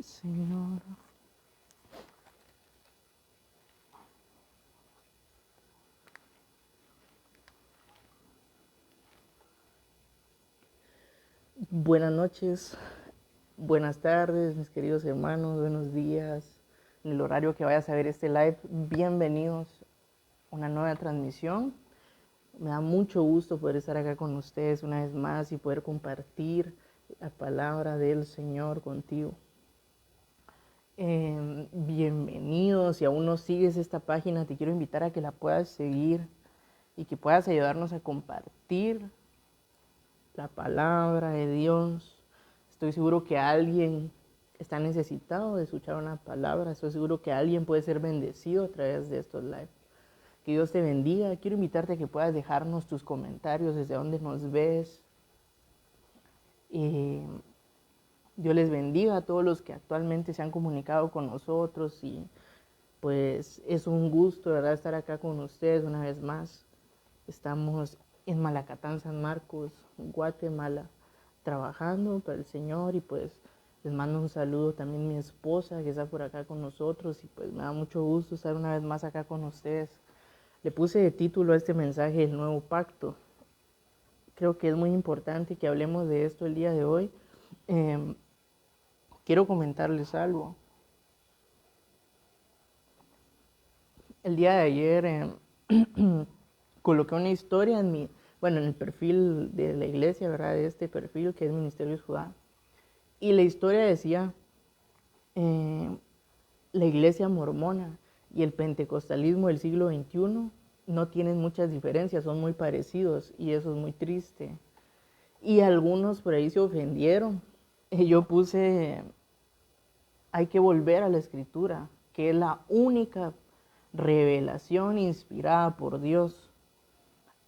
Señor. Buenas noches, buenas tardes, mis queridos hermanos, buenos días. En el horario que vayas a ver este live, bienvenidos a una nueva transmisión. Me da mucho gusto poder estar acá con ustedes una vez más y poder compartir la palabra del Señor contigo. Bienvenidos. Si aún no sigues esta página, te quiero invitar a que la puedas seguir y que puedas ayudarnos a compartir la palabra de Dios. Estoy seguro que alguien está necesitado de escuchar una palabra. Estoy seguro que alguien puede ser bendecido a través de estos lives. Que Dios te bendiga. Quiero invitarte a que puedas dejarnos tus comentarios desde donde nos ves. Dios les bendiga a todos los que actualmente se han comunicado con nosotros y pues es un gusto, ¿verdad?, estar acá con ustedes una vez más. Estamos en Malacatán, San Marcos, Guatemala, trabajando para el Señor y pues les mando un saludo también a mi esposa que está por acá con nosotros y pues me da mucho gusto estar una vez más acá con ustedes. Le puse de título a este mensaje El Nuevo Pacto. Creo que es muy importante que hablemos de esto el día de hoy. Quiero comentarles algo. El día de ayer coloqué una historia en el perfil de la iglesia, ¿verdad? De este perfil que es Ministerios Judá. Y la historia decía, la iglesia mormona y el pentecostalismo del siglo XXI no tienen muchas diferencias, son muy parecidos y eso es muy triste. Y algunos por ahí se ofendieron. Yo puse, hay que volver a la escritura, que es la única revelación inspirada por Dios.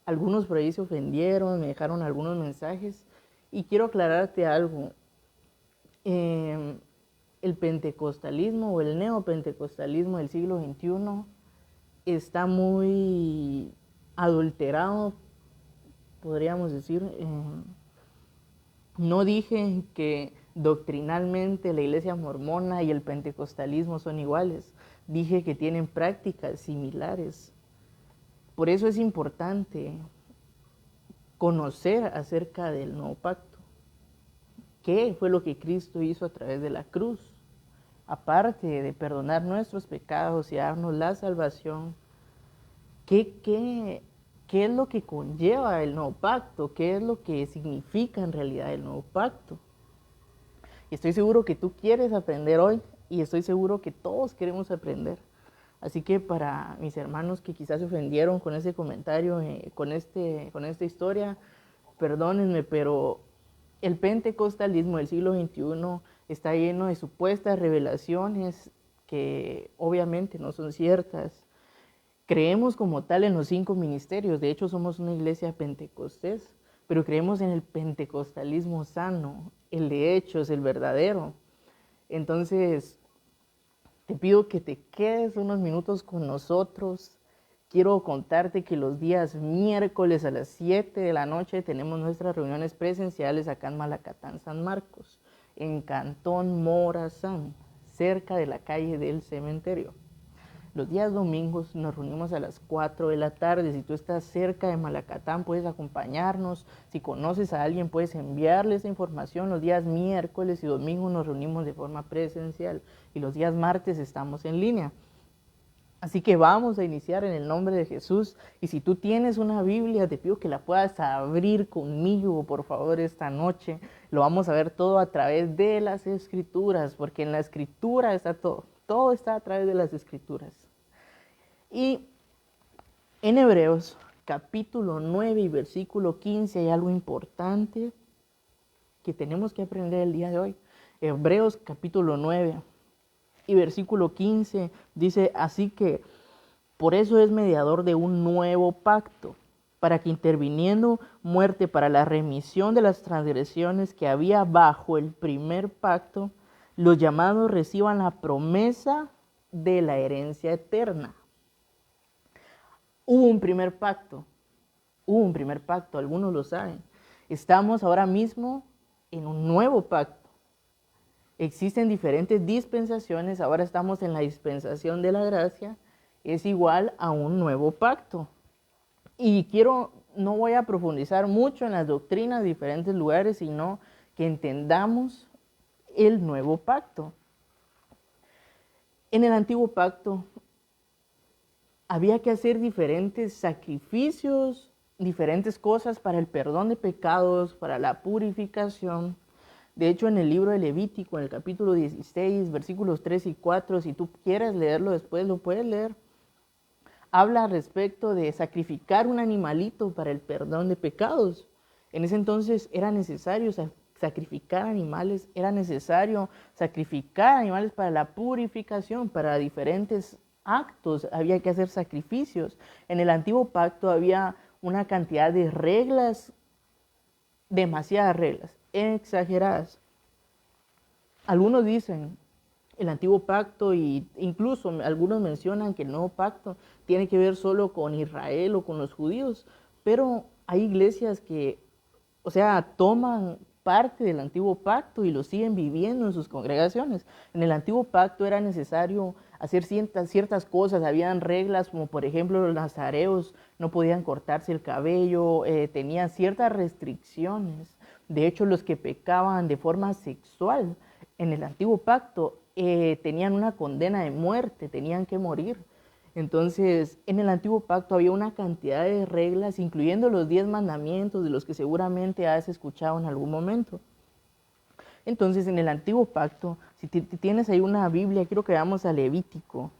Algunos por ahí se ofendieron, me dejaron algunos mensajes y quiero aclararte algo. El pentecostalismo o el neopentecostalismo del siglo XXI está muy adulterado, podríamos decir. No dije que doctrinalmente la iglesia mormona y el pentecostalismo son iguales, dije que tienen prácticas similares. Por eso es importante conocer acerca del nuevo pacto. ¿Qué fue lo que Cristo hizo a través de la cruz? Aparte de perdonar nuestros pecados y darnos la salvación, ¿qué es lo que conlleva el nuevo pacto? ¿Qué es lo que significa en realidad el nuevo pacto? Y estoy seguro que tú quieres aprender hoy y estoy seguro que todos queremos aprender. Así que para mis hermanos que quizás se ofendieron con ese comentario, con esta historia, perdónenme, pero el pentecostalismo del siglo XXI está lleno de supuestas revelaciones que obviamente no son ciertas. Creemos como tal en los 5 ministerios, de hecho somos una iglesia pentecostés, pero creemos en el pentecostalismo sano, el de hechos, el verdadero. Entonces, te pido que te quedes unos minutos con nosotros. Quiero contarte que los días miércoles a las 7 de la noche tenemos nuestras reuniones presenciales acá en Malacatán, San Marcos, en Cantón Morazán, cerca de la calle del cementerio. Los días domingos nos reunimos a las 4 de la tarde. Si tú estás cerca de Malacatán, puedes acompañarnos. Si conoces a alguien, puedes enviarle esa información. Los días miércoles y domingos nos reunimos de forma presencial y los días martes estamos en línea. Así que vamos a iniciar en el nombre de Jesús. Y si tú tienes una Biblia, te pido que la puedas abrir conmigo, por favor, esta noche. Lo vamos a ver todo a través de las Escrituras, porque en la Escritura está todo. Todo está a través de las Escrituras. Y en Hebreos, capítulo 9 y versículo 15, hay algo importante que tenemos que aprender el día de hoy. Hebreos, capítulo 9 y versículo 15, dice, así que por eso es mediador de un nuevo pacto, para que interviniendo muerte para la remisión de las transgresiones que había bajo el primer pacto, los llamados reciban la promesa de la herencia eterna. Hubo un primer pacto, algunos lo saben. Estamos ahora mismo en un nuevo pacto. existen diferentes dispensaciones, ahora estamos en la dispensación de la gracia, es igual a un nuevo pacto. Y no voy a profundizar mucho en las doctrinas de diferentes lugares, sino que entendamos el nuevo pacto. En el antiguo pacto había que hacer diferentes sacrificios, diferentes cosas para el perdón de pecados, para la purificación. De hecho, en el libro de Levítico, en el capítulo 16, versículos 3 y 4, si tú quieres leerlo después, lo puedes leer. Habla respecto de sacrificar un animalito para el perdón de pecados. En ese entonces era necesario sacrificar animales, era necesario sacrificar animales para la purificación, para diferentes actos, había que hacer sacrificios. En el antiguo pacto había una cantidad de reglas, demasiadas reglas, exageradas. Algunos dicen el antiguo pacto, e incluso algunos mencionan que el nuevo pacto tiene que ver solo con Israel o con los judíos, pero hay iglesias que, toman parte del antiguo pacto y lo siguen viviendo en sus congregaciones. En el antiguo pacto era necesario hacer ciertas cosas, habían reglas como por ejemplo los nazareos no podían cortarse el cabello, tenían ciertas restricciones. De hecho, los que pecaban de forma sexual en el antiguo pacto tenían una condena de muerte, tenían que morir. Entonces, en el antiguo pacto había una cantidad de reglas, incluyendo los 10 mandamientos, de los que seguramente has escuchado en algún momento. Entonces, en el antiguo pacto, si tienes ahí una Biblia, quiero que vayamos a Levítico,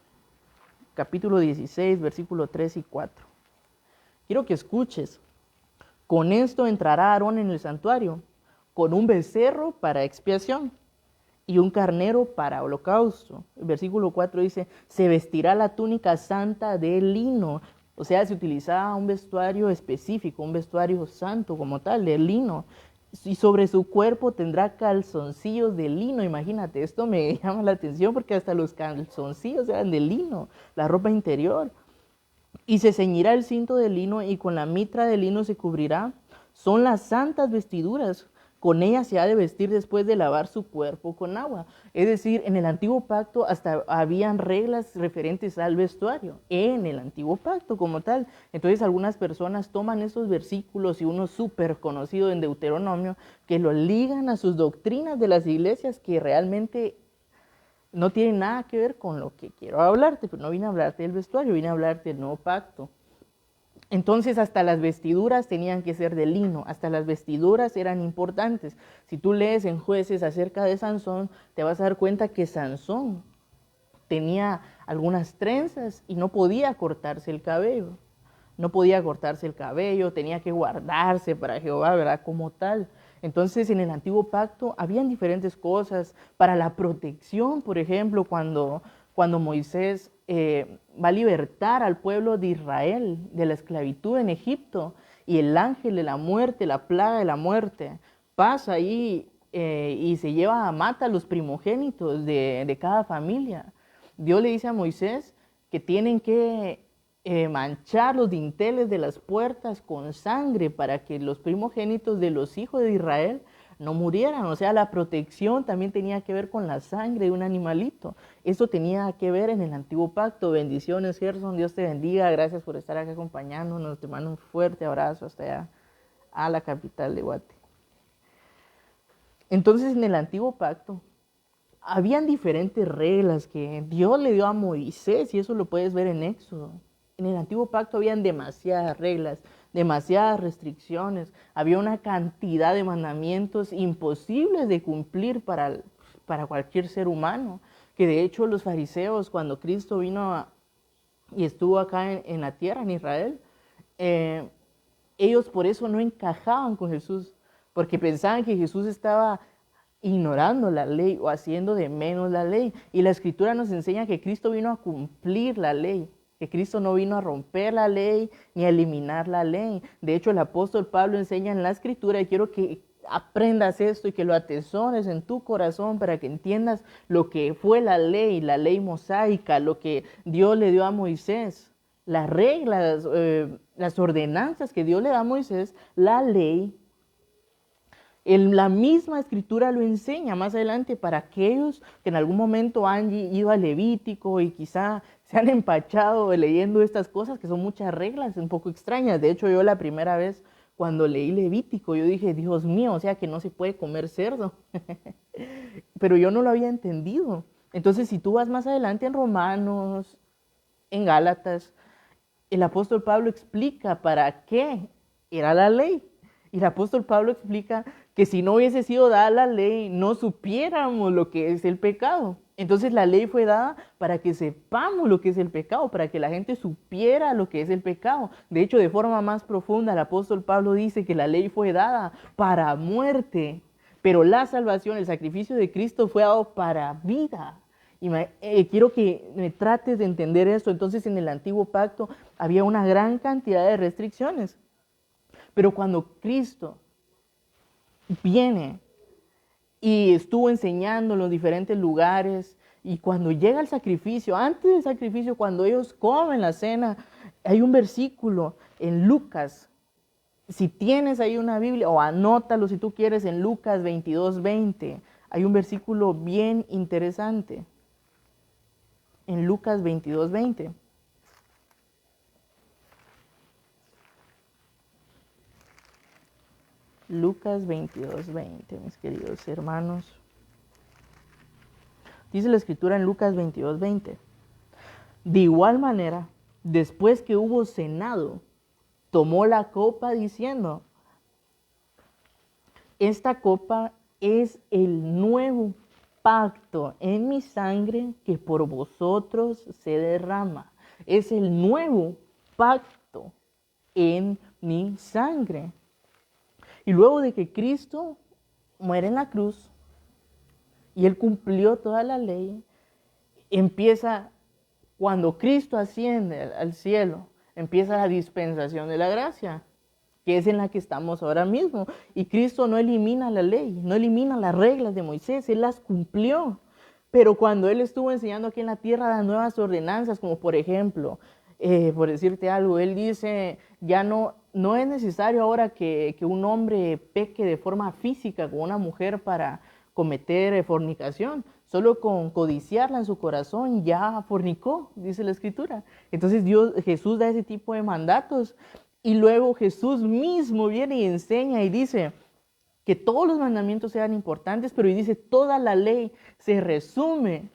capítulo 16, versículo 3 y 4. Quiero que escuches. Con esto entrará Aarón en el santuario, con un becerro para expiación y un carnero para holocausto. El versículo 4 dice, se vestirá la túnica santa de lino. O sea, se utilizaba un vestuario específico, un vestuario santo como tal, de lino. Y sobre su cuerpo tendrá calzoncillos de lino. Imagínate, esto me llama la atención porque hasta los calzoncillos eran de lino, la ropa interior. Y se ceñirá el cinto de lino y con la mitra de lino se cubrirá. Son las santas vestiduras. Con ellas se ha de vestir después de lavar su cuerpo con agua. Es decir, en el antiguo pacto hasta habían reglas referentes al vestuario, en el antiguo pacto como tal. Entonces algunas personas toman esos versículos y uno súper conocido en Deuteronomio, que lo ligan a sus doctrinas de las iglesias que realmente no tienen nada que ver con lo que quiero hablarte, pero no vine a hablarte del vestuario, vine a hablarte del nuevo pacto. Entonces hasta las vestiduras tenían que ser de lino, hasta las vestiduras eran importantes. Si tú lees en Jueces acerca de Sansón, te vas a dar cuenta que Sansón tenía algunas trenzas y no podía cortarse el cabello. No podía cortarse el cabello, tenía que guardarse para Jehová, ¿verdad? Como tal. Entonces en el antiguo pacto habían diferentes cosas para la protección, por ejemplo, cuando Moisés va a libertar al pueblo de Israel de la esclavitud en Egipto y el ángel de la muerte, la plaga de la muerte, pasa ahí y mata a los primogénitos de cada familia. Dios le dice a Moisés que tienen que manchar los dinteles de las puertas con sangre para que los primogénitos de los hijos de Israel no murieran. O sea, la protección también tenía que ver con la sangre de un animalito. Eso tenía que ver en el antiguo pacto. Bendiciones, Gerson, Dios te bendiga. Gracias por estar aquí acompañándonos. Te mando un fuerte abrazo hasta allá, a la capital de Guate. Entonces, en el antiguo pacto, habían diferentes reglas que Dios le dio a Moisés, y eso lo puedes ver en Éxodo. En el antiguo pacto habían demasiadas reglas, demasiadas restricciones, había una cantidad de mandamientos imposibles de cumplir para cualquier ser humano, que de hecho los fariseos, cuando Cristo vino y estuvo acá en la tierra, en Israel, ellos por eso no encajaban con Jesús, porque pensaban que Jesús estaba ignorando la ley o haciendo de menos la ley. Y la Escritura nos enseña que Cristo vino a cumplir la ley, que Cristo no vino a romper la ley ni a eliminar la ley. De hecho, el apóstol Pablo enseña en la Escritura, y quiero que aprendas esto y que lo atesores en tu corazón para que entiendas lo que fue la ley mosaica, lo que Dios le dio a Moisés, las reglas, las ordenanzas que Dios le da a Moisés, la ley La misma escritura lo enseña más adelante para aquellos que en algún momento han ido a Levítico y quizá se han empachado leyendo estas cosas, que son muchas reglas un poco extrañas. De hecho, yo la primera vez cuando leí Levítico, yo dije, Dios mío, o sea que no se puede comer cerdo. Pero yo no lo había entendido. Entonces, si tú vas más adelante en Romanos, en Gálatas, el apóstol Pablo explica para qué era la ley. Y el apóstol Pablo explica que si no hubiese sido dada la ley, no supiéramos lo que es el pecado. Entonces la ley fue dada para que sepamos lo que es el pecado, para que la gente supiera lo que es el pecado. De hecho, de forma más profunda, el apóstol Pablo dice que la ley fue dada para muerte, pero la salvación, el sacrificio de Cristo fue dado para vida. Y quiero que me trates de entender esto. Entonces, en el antiguo pacto había una gran cantidad de restricciones. Pero cuando Cristo viene y estuvo enseñando en los diferentes lugares, y cuando llega el sacrificio, antes del sacrificio, cuando ellos comen la cena, hay un versículo en Lucas. Si tienes ahí una Biblia, o anótalo si tú quieres, en Lucas 22:20, hay un versículo bien interesante. En Lucas 22:20. Lucas 22:20, mis queridos hermanos. Dice la escritura en Lucas 22:20. De igual manera, después que hubo cenado, tomó la copa diciendo, esta copa es el nuevo pacto en mi sangre que por vosotros se derrama. Es el nuevo pacto en mi sangre. Y luego de que Cristo muere en la cruz y Él cumplió toda la ley, empieza, cuando Cristo asciende al cielo, empieza la dispensación de la gracia, que es en la que estamos ahora mismo. Y Cristo no elimina la ley, no elimina las reglas de Moisés, Él las cumplió. Pero cuando Él estuvo enseñando aquí en la tierra las nuevas ordenanzas, como por ejemplo, por decirte algo, Él dice, ya no es necesario ahora que un hombre peque de forma física con una mujer para cometer fornicación. Solo con codiciarla en su corazón ya fornicó, dice la Escritura. Entonces Jesús da ese tipo de mandatos. Y luego Jesús mismo viene y enseña y dice que todos los mandamientos sean importantes, pero y dice, toda la ley se resume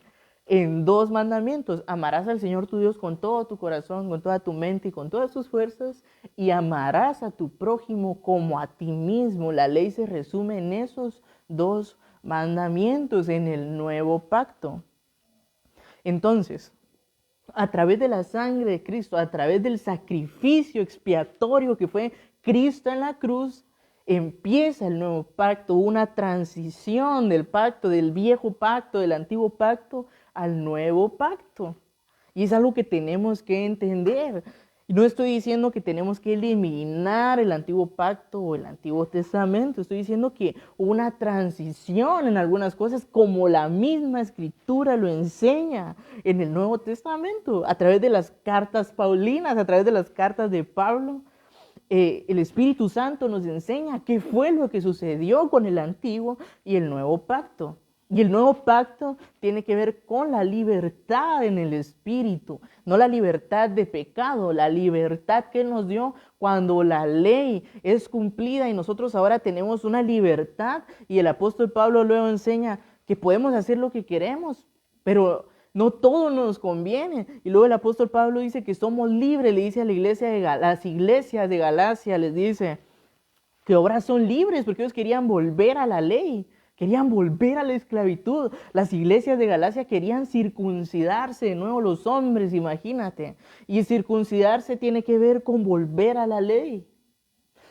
en 2 mandamientos. Amarás al Señor tu Dios con todo tu corazón, con toda tu mente y con todas tus fuerzas, y amarás a tu prójimo como a ti mismo. La ley se resume en esos 2 mandamientos en el nuevo pacto. Entonces, a través de la sangre de Cristo, a través del sacrificio expiatorio que fue Cristo en la cruz, empieza el nuevo pacto, una transición del pacto, del viejo pacto, del antiguo pacto, al nuevo pacto. Y es algo que tenemos que entender. Y no estoy diciendo que tenemos que eliminar el antiguo pacto o el antiguo testamento. Estoy diciendo que hubo una transición en algunas cosas, como la misma escritura lo enseña en el Nuevo Testamento, a través de las cartas paulinas, a través de las cartas de Pablo. El Espíritu Santo nos enseña qué fue lo que sucedió con el antiguo y el nuevo pacto. Y el nuevo pacto tiene que ver con la libertad en el Espíritu, no la libertad de pecado, la libertad que Él nos dio cuando la ley es cumplida y nosotros ahora tenemos una libertad. Y el apóstol Pablo luego enseña que podemos hacer lo que queremos, pero no todo nos conviene. Y luego el apóstol Pablo dice que somos libres, le dice a las iglesias de Galacia, les dice que ahora son libres porque ellos querían volver a la ley. Querían volver a la esclavitud. Las iglesias de Galacia querían circuncidarse de nuevo los hombres, imagínate. Y circuncidarse tiene que ver con volver a la ley.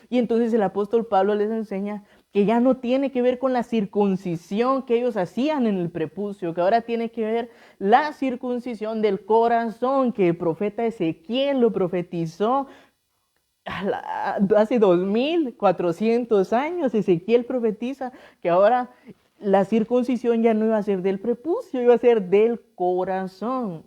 Y entonces el apóstol Pablo les enseña que ya no tiene que ver con la circuncisión que ellos hacían en el prepucio, que ahora tiene que ver la circuncisión del corazón, que el profeta Ezequiel lo profetizó hace 2400 años. Ezequiel profetiza que ahora la circuncisión ya no iba a ser del prepucio, iba a ser del corazón.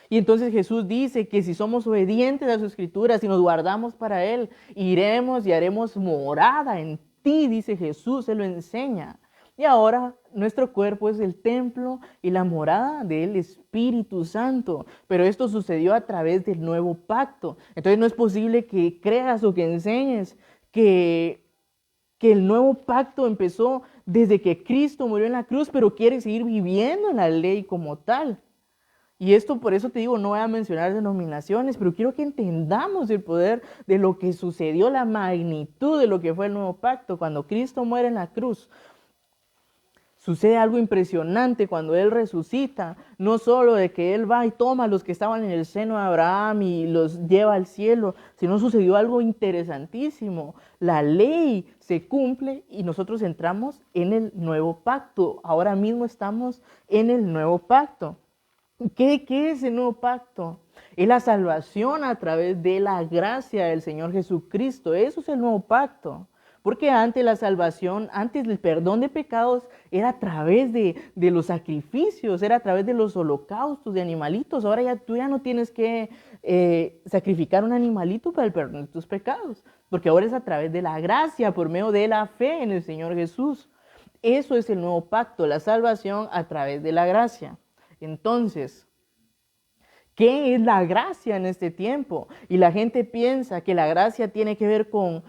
Y entonces Jesús dice que si somos obedientes a su escritura, si nos guardamos para Él, iremos y haremos morada en ti, dice Jesús, se lo enseña. Y ahora nuestro cuerpo es el templo y la morada del Espíritu Santo. Pero esto sucedió a través del nuevo pacto. Entonces no es posible que creas o que enseñes que el nuevo pacto empezó desde que Cristo murió en la cruz, pero quiere seguir viviendo en la ley como tal. Y esto, por eso te digo, no voy a mencionar denominaciones, pero quiero que entendamos el poder de lo que sucedió, la magnitud de lo que fue el nuevo pacto. Cuando Cristo muere en la cruz, sucede algo impresionante cuando Él resucita, no solo de que Él va y toma a los que estaban en el seno de Abraham y los lleva al cielo, sino sucedió algo interesantísimo. La ley se cumple y nosotros entramos en el nuevo pacto. Ahora mismo estamos en el nuevo pacto. ¿Qué es el nuevo pacto? Es la salvación a través de la gracia del Señor Jesucristo. Eso es el nuevo pacto. Porque antes la salvación, antes el perdón de pecados era a través de los sacrificios, era a través de los holocaustos de animalitos. Ahora ya tú ya no tienes que sacrificar un animalito para el perdón de tus pecados, porque ahora es a través de la gracia, por medio de la fe en el Señor Jesús. Eso es el nuevo pacto, la salvación a través de la gracia. Entonces, ¿qué es la gracia en este tiempo? Y la gente piensa que la gracia tiene que ver con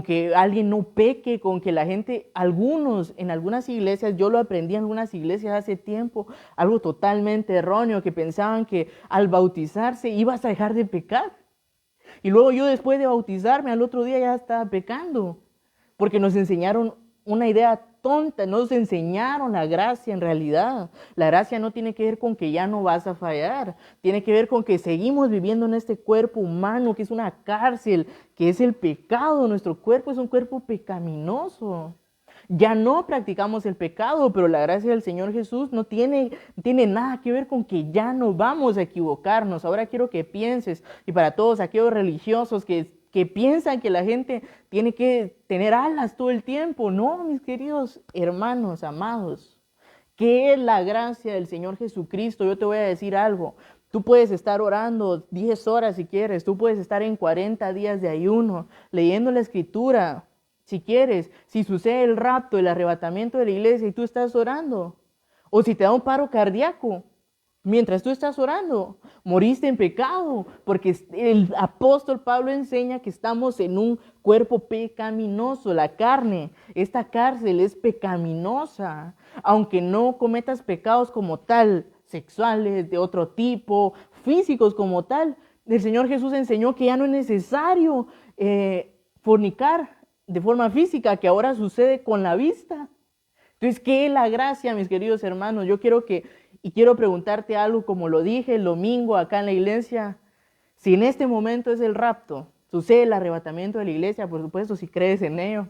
que alguien no peque, con que la gente, en algunas iglesias, yo lo aprendí en algunas iglesias hace tiempo, algo totalmente erróneo, que pensaban que al bautizarse ibas a dejar de pecar. Y luego yo después de bautizarme, al otro día ya estaba pecando, porque nos enseñaron una idea tonta, nos enseñaron la gracia en realidad. La gracia no tiene que ver con que ya no vas a fallar, tiene que ver con que seguimos viviendo en este cuerpo humano que es una cárcel, que es el pecado. Nuestro cuerpo es un cuerpo pecaminoso. Ya no practicamos el pecado, pero la gracia del Señor Jesús no tiene nada que ver con que ya no vamos a equivocarnos. Ahora quiero que pienses, y para todos aquellos religiosos que piensan que la gente tiene que tener alas todo el tiempo. No, mis queridos hermanos, amados. ¿Qué es la gracia del Señor Jesucristo? Yo te voy a decir algo. Tú puedes estar orando 10 horas si quieres. Tú puedes estar en 40 días de ayuno, leyendo la Escritura, si quieres. Si sucede el rapto, el arrebatamiento de la iglesia y tú estás orando. O si te da un paro cardíaco, mientras tú estás orando, moriste en pecado, porque el apóstol Pablo enseña que estamos en un cuerpo pecaminoso. La carne, esta cárcel es pecaminosa, aunque no cometas pecados como tal, sexuales, de otro tipo, físicos como tal. El Señor Jesús enseñó que ya no es necesario fornicar de forma física, que ahora sucede con la vista. Entonces, ¿qué es la gracia, mis queridos hermanos? Yo quiero preguntarte algo, como lo dije el domingo acá en la iglesia. Si en este momento es el rapto, sucede el arrebatamiento de la iglesia, por supuesto, si crees en ello,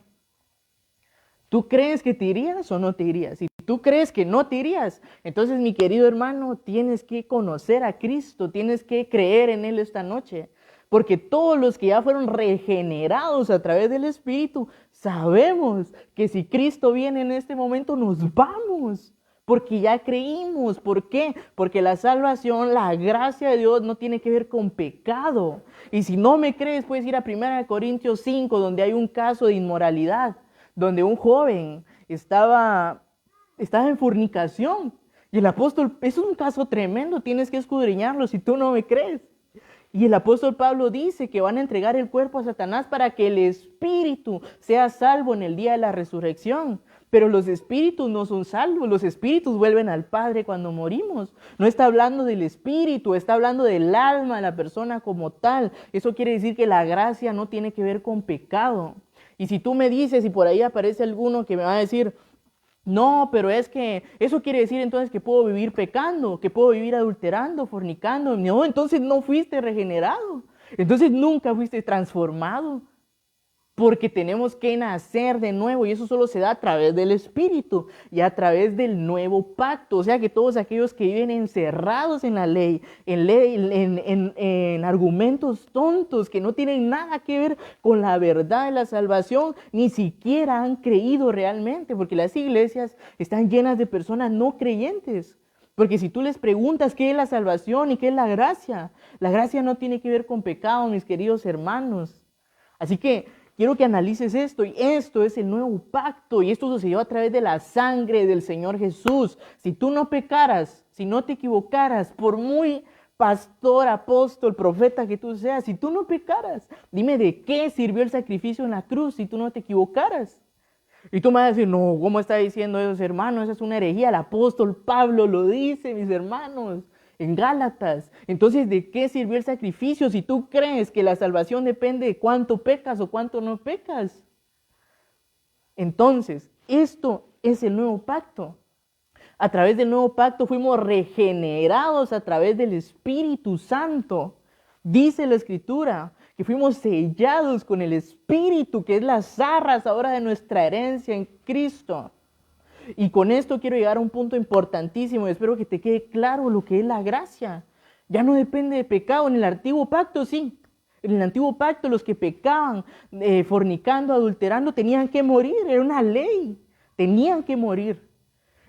¿tú crees que te irías o no te irías? Si tú crees que no te irías, entonces, mi querido hermano, tienes que conocer a Cristo, tienes que creer en Él esta noche. Porque todos los que ya fueron regenerados a través del Espíritu, sabemos que si Cristo viene en este momento, nos vamos. Porque ya creímos. ¿Por qué? Porque la salvación, la gracia de Dios no tiene que ver con pecado. Y si no me crees, puedes ir a 1 Corintios 5, donde hay un caso de inmoralidad, donde un joven estaba en fornicación. Y el apóstol, es un caso tremendo, tienes que escudriñarlo si tú no me crees. Y el apóstol Pablo dice que van a entregar el cuerpo a Satanás para que el espíritu sea salvo en el día de la resurrección. Pero los espíritus no son salvos, los espíritus vuelven al Padre cuando morimos. No está hablando del espíritu, está hablando del alma de la persona como tal. Eso quiere decir que la gracia no tiene que ver con pecado. Y si tú me dices, y por ahí aparece alguno que me va a decir, no, pero es que eso quiere decir entonces que puedo vivir pecando, que puedo vivir adulterando, fornicando. No, entonces no fuiste regenerado, entonces nunca fuiste transformado. Porque tenemos que nacer de nuevo y eso solo se da a través del Espíritu y a través del nuevo pacto. O sea que todos aquellos que viven encerrados en la ley, en argumentos tontos que no tienen nada que ver con la verdad de la salvación, ni siquiera han creído realmente, porque las iglesias están llenas de personas no creyentes. Porque si tú les preguntas qué es la salvación y qué es la gracia no tiene que ver con pecado, mis queridos hermanos. Así que quiero que analices esto, y esto es el nuevo pacto, y esto sucedió a través de la sangre del Señor Jesús. Si tú no pecaras, si no te equivocaras, por muy pastor, apóstol, profeta que tú seas, si tú no pecaras, dime de qué sirvió el sacrificio en la cruz si tú no te equivocaras. Y tú me vas a decir, no, ¿cómo está diciendo eso, hermano? Esa es una herejía. El apóstol Pablo lo dice, mis hermanos, en Gálatas. Entonces, ¿de qué sirvió el sacrificio si tú crees que la salvación depende de cuánto pecas o cuánto no pecas? Entonces, esto es el nuevo pacto. A través del nuevo pacto fuimos regenerados a través del Espíritu Santo. Dice la Escritura que fuimos sellados con el Espíritu, que es las arras ahora de nuestra herencia en Cristo. Y con esto quiero llegar a un punto importantísimo y espero que te quede claro lo que es la gracia. Ya no depende de pecado. En el antiguo pacto sí. En el antiguo pacto los que pecaban, fornicando, adulterando, tenían que morir. Era una ley. Tenían que morir.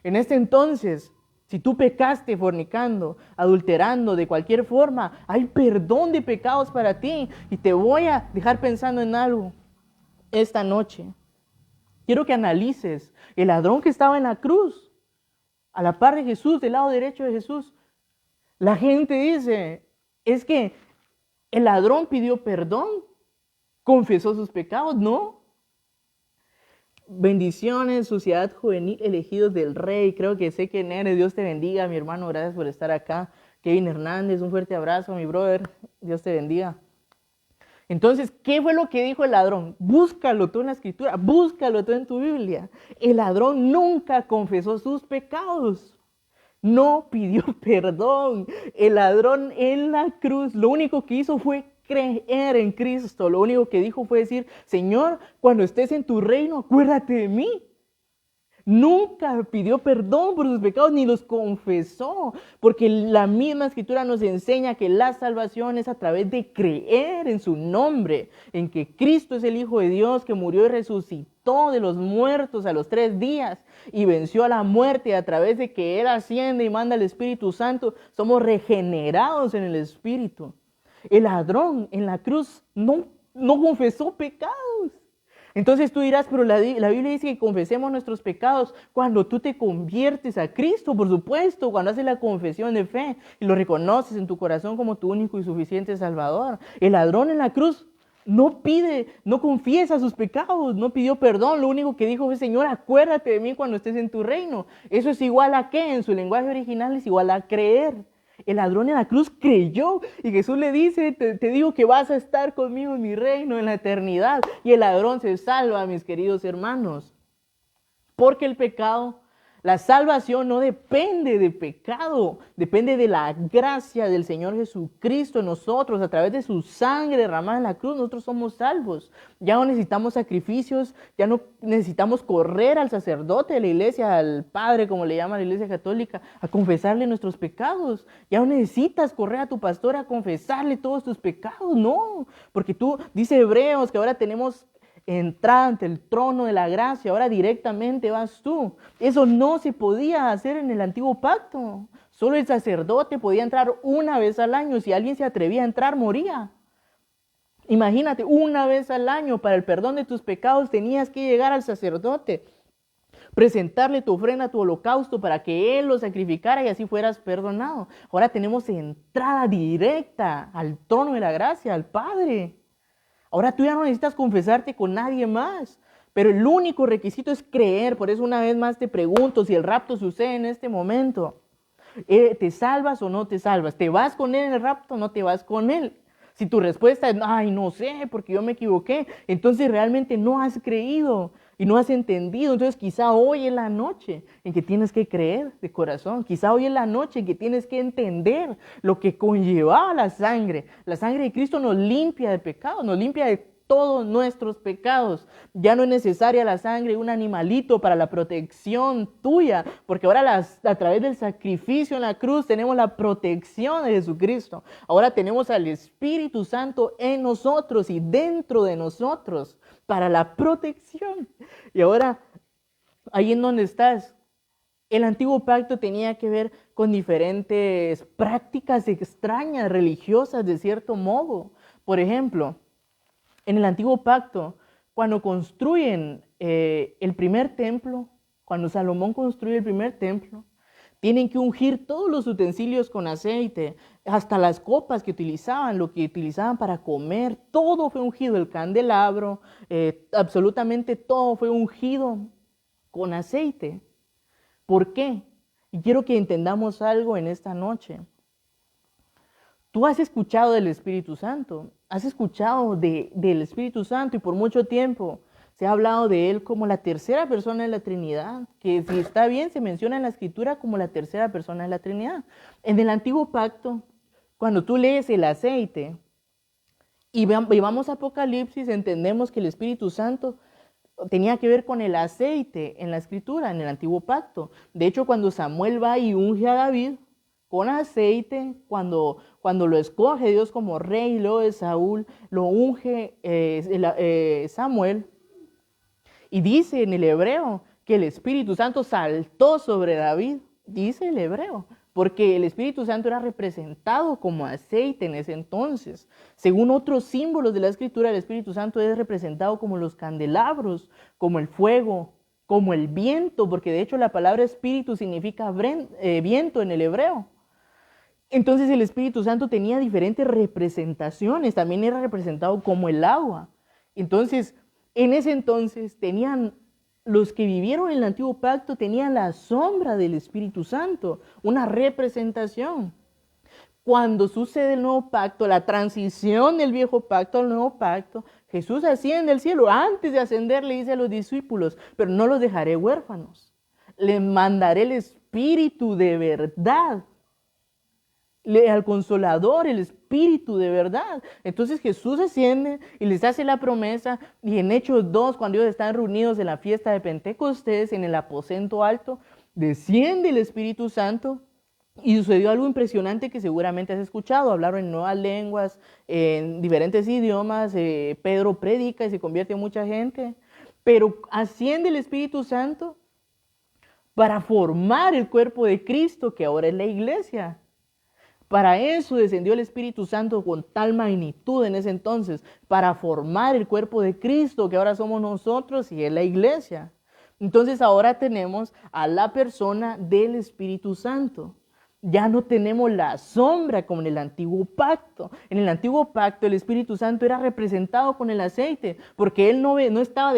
En este entonces, si tú pecaste fornicando, adulterando de cualquier forma, hay perdón de pecados para ti. Y te voy a dejar pensando en algo esta noche. Quiero que analices el ladrón que estaba en la cruz, a la par de Jesús, del lado derecho de Jesús. La gente dice, es que el ladrón pidió perdón, confesó sus pecados. No. Bendiciones, Sociedad Juvenil Elegidos del Rey. Creo que sé quién eres. Dios te bendiga, mi hermano. Gracias por estar acá. Kevin Hernández, un fuerte abrazo, mi brother. Dios te bendiga. Entonces, ¿qué fue lo que dijo el ladrón? Búscalo tú en la Escritura, búscalo tú en tu Biblia. El ladrón nunca confesó sus pecados. No pidió perdón. El ladrón en la cruz, lo único que hizo fue creer en Cristo. Lo único que dijo fue decir, Señor, cuando estés en tu reino, acuérdate de mí. Nunca pidió perdón por sus pecados ni los confesó, porque la misma Escritura nos enseña que la salvación es a través de creer en su nombre, en que Cristo es el Hijo de Dios que murió y resucitó de los muertos a los 3 días y venció a la muerte. A través de que Él asciende y manda al Espíritu Santo, somos regenerados en el Espíritu. El ladrón en la cruz no confesó pecados. Entonces tú dirás, pero la Biblia dice que confesemos nuestros pecados cuando tú te conviertes a Cristo, por supuesto, cuando haces la confesión de fe y lo reconoces en tu corazón como tu único y suficiente Salvador. El ladrón en la cruz no confiesa sus pecados, no pidió perdón, lo único que dijo fue, Señor, acuérdate de mí cuando estés en tu reino. ¿Eso es igual a qué? En su lenguaje original es igual a creer. El ladrón en la cruz creyó y Jesús le dice, te digo que vas a estar conmigo en mi reino, en la eternidad. Y el ladrón se salva, mis queridos hermanos. Porque el pecado, la salvación no depende de pecado, depende de la gracia del Señor Jesucristo en nosotros. A través de su sangre derramada en la cruz, nosotros somos salvos. Ya no necesitamos sacrificios, ya no necesitamos correr al sacerdote de la iglesia, al padre, como le llama la iglesia católica, a confesarle nuestros pecados. Ya no necesitas correr a tu pastor a confesarle todos tus pecados, no. Porque dice Hebreos, que ahora tenemos entrada ante el trono de la gracia, ahora directamente vas tú. Eso no se podía hacer en el antiguo pacto. Solo el sacerdote podía entrar una vez al año. Si alguien se atrevía a entrar, moría. Imagínate, una vez al año para el perdón de tus pecados tenías que llegar al sacerdote, presentarle tu ofrenda, tu holocausto para que Él lo sacrificara y así fueras perdonado. Ahora tenemos entrada directa al trono de la gracia, al Padre. Ahora tú ya no necesitas confesarte con nadie más, pero el único requisito es creer. Por eso una vez más te pregunto, si el rapto sucede en este momento, ¿te salvas o no te salvas? ¿Te vas con Él en el rapto o no te vas con Él? Si tu respuesta es, ay, no sé, porque yo me equivoqué, entonces realmente no has creído y no has entendido. Entonces quizá hoy es la noche en que tienes que creer de corazón. Quizá hoy es la noche en que tienes que entender lo que conllevaba la sangre. La sangre de Cristo nos limpia de pecado, nos limpia de todos nuestros pecados. Ya no es necesaria la sangre de un animalito para la protección tuya, porque ahora a través del sacrificio en la cruz tenemos la protección de Jesucristo. Ahora tenemos al Espíritu Santo en nosotros y dentro de nosotros para la protección. Y ahora, ahí en donde estás, el antiguo pacto tenía que ver con diferentes prácticas extrañas, religiosas, de cierto modo. Por ejemplo, en el antiguo pacto, cuando construyen el primer templo, cuando Salomón construye el primer templo, tienen que ungir todos los utensilios con aceite, hasta las copas que utilizaban, lo que utilizaban para comer, todo fue ungido, el candelabro, absolutamente todo fue ungido con aceite. ¿Por qué? Y quiero que entendamos algo en esta noche. Tú has escuchado del Espíritu Santo, has escuchado del Espíritu Santo y por mucho tiempo se ha hablado de Él como la tercera persona de la Trinidad, que si está bien se menciona en la Escritura como la tercera persona de la Trinidad. En el Antiguo Pacto, cuando tú lees el aceite y vamos a Apocalipsis, entendemos que el Espíritu Santo tenía que ver con el aceite en la Escritura, en el Antiguo Pacto. De hecho, cuando Samuel va y unge a David con aceite, cuando lo escoge Dios como rey, luego de Saúl, lo unge Samuel, y dice en el hebreo que el Espíritu Santo saltó sobre David, dice el hebreo, porque el Espíritu Santo era representado como aceite en ese entonces. Según otros símbolos de la Escritura, el Espíritu Santo es representado como los candelabros, como el fuego, como el viento, porque de hecho la palabra espíritu significa viento en el hebreo. Entonces el Espíritu Santo tenía diferentes representaciones, también era representado como el agua. Entonces, en ese entonces los que vivieron en el Antiguo Pacto tenían la sombra del Espíritu Santo, una representación. Cuando sucede el Nuevo Pacto, la transición del Viejo Pacto al Nuevo Pacto, Jesús asciende al cielo. Antes de ascender le dice a los discípulos, pero no los dejaré huérfanos. Les mandaré el Espíritu de verdad. Al Consolador, el Espíritu de verdad. Entonces Jesús asciende y les hace la promesa, y en Hechos 2, cuando ellos están reunidos en la fiesta de Pentecostés, en el aposento alto, desciende el Espíritu Santo y sucedió algo impresionante que seguramente has escuchado. Hablaron en nuevas lenguas, en diferentes idiomas, Pedro predica y se convierte en mucha gente, pero asciende el Espíritu Santo para formar el cuerpo de Cristo, que ahora es la iglesia. Para eso descendió el Espíritu Santo con tal magnitud en ese entonces, para formar el cuerpo de Cristo, que ahora somos nosotros y es la iglesia. Entonces ahora tenemos a la persona del Espíritu Santo. Ya no tenemos la sombra como en el Antiguo Pacto. En el Antiguo Pacto el Espíritu Santo era representado con el aceite, porque él no estaba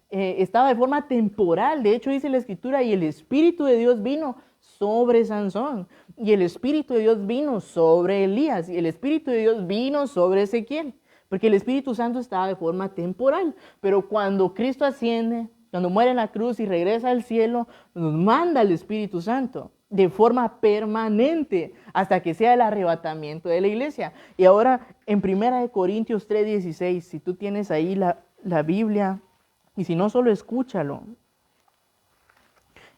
estaba de forma temporal. De hecho dice la Escritura, y el Espíritu de Dios vino sobre Sansón, y el Espíritu de Dios vino sobre Elías, y el Espíritu de Dios vino sobre Ezequiel, porque el Espíritu Santo estaba de forma temporal. Pero cuando Cristo asciende, cuando muere en la cruz y regresa al cielo, nos manda el Espíritu Santo de forma permanente hasta que sea el arrebatamiento de la iglesia. Y ahora en 1 Corintios 3:16, si tú tienes ahí la Biblia, y si no, solo escúchalo.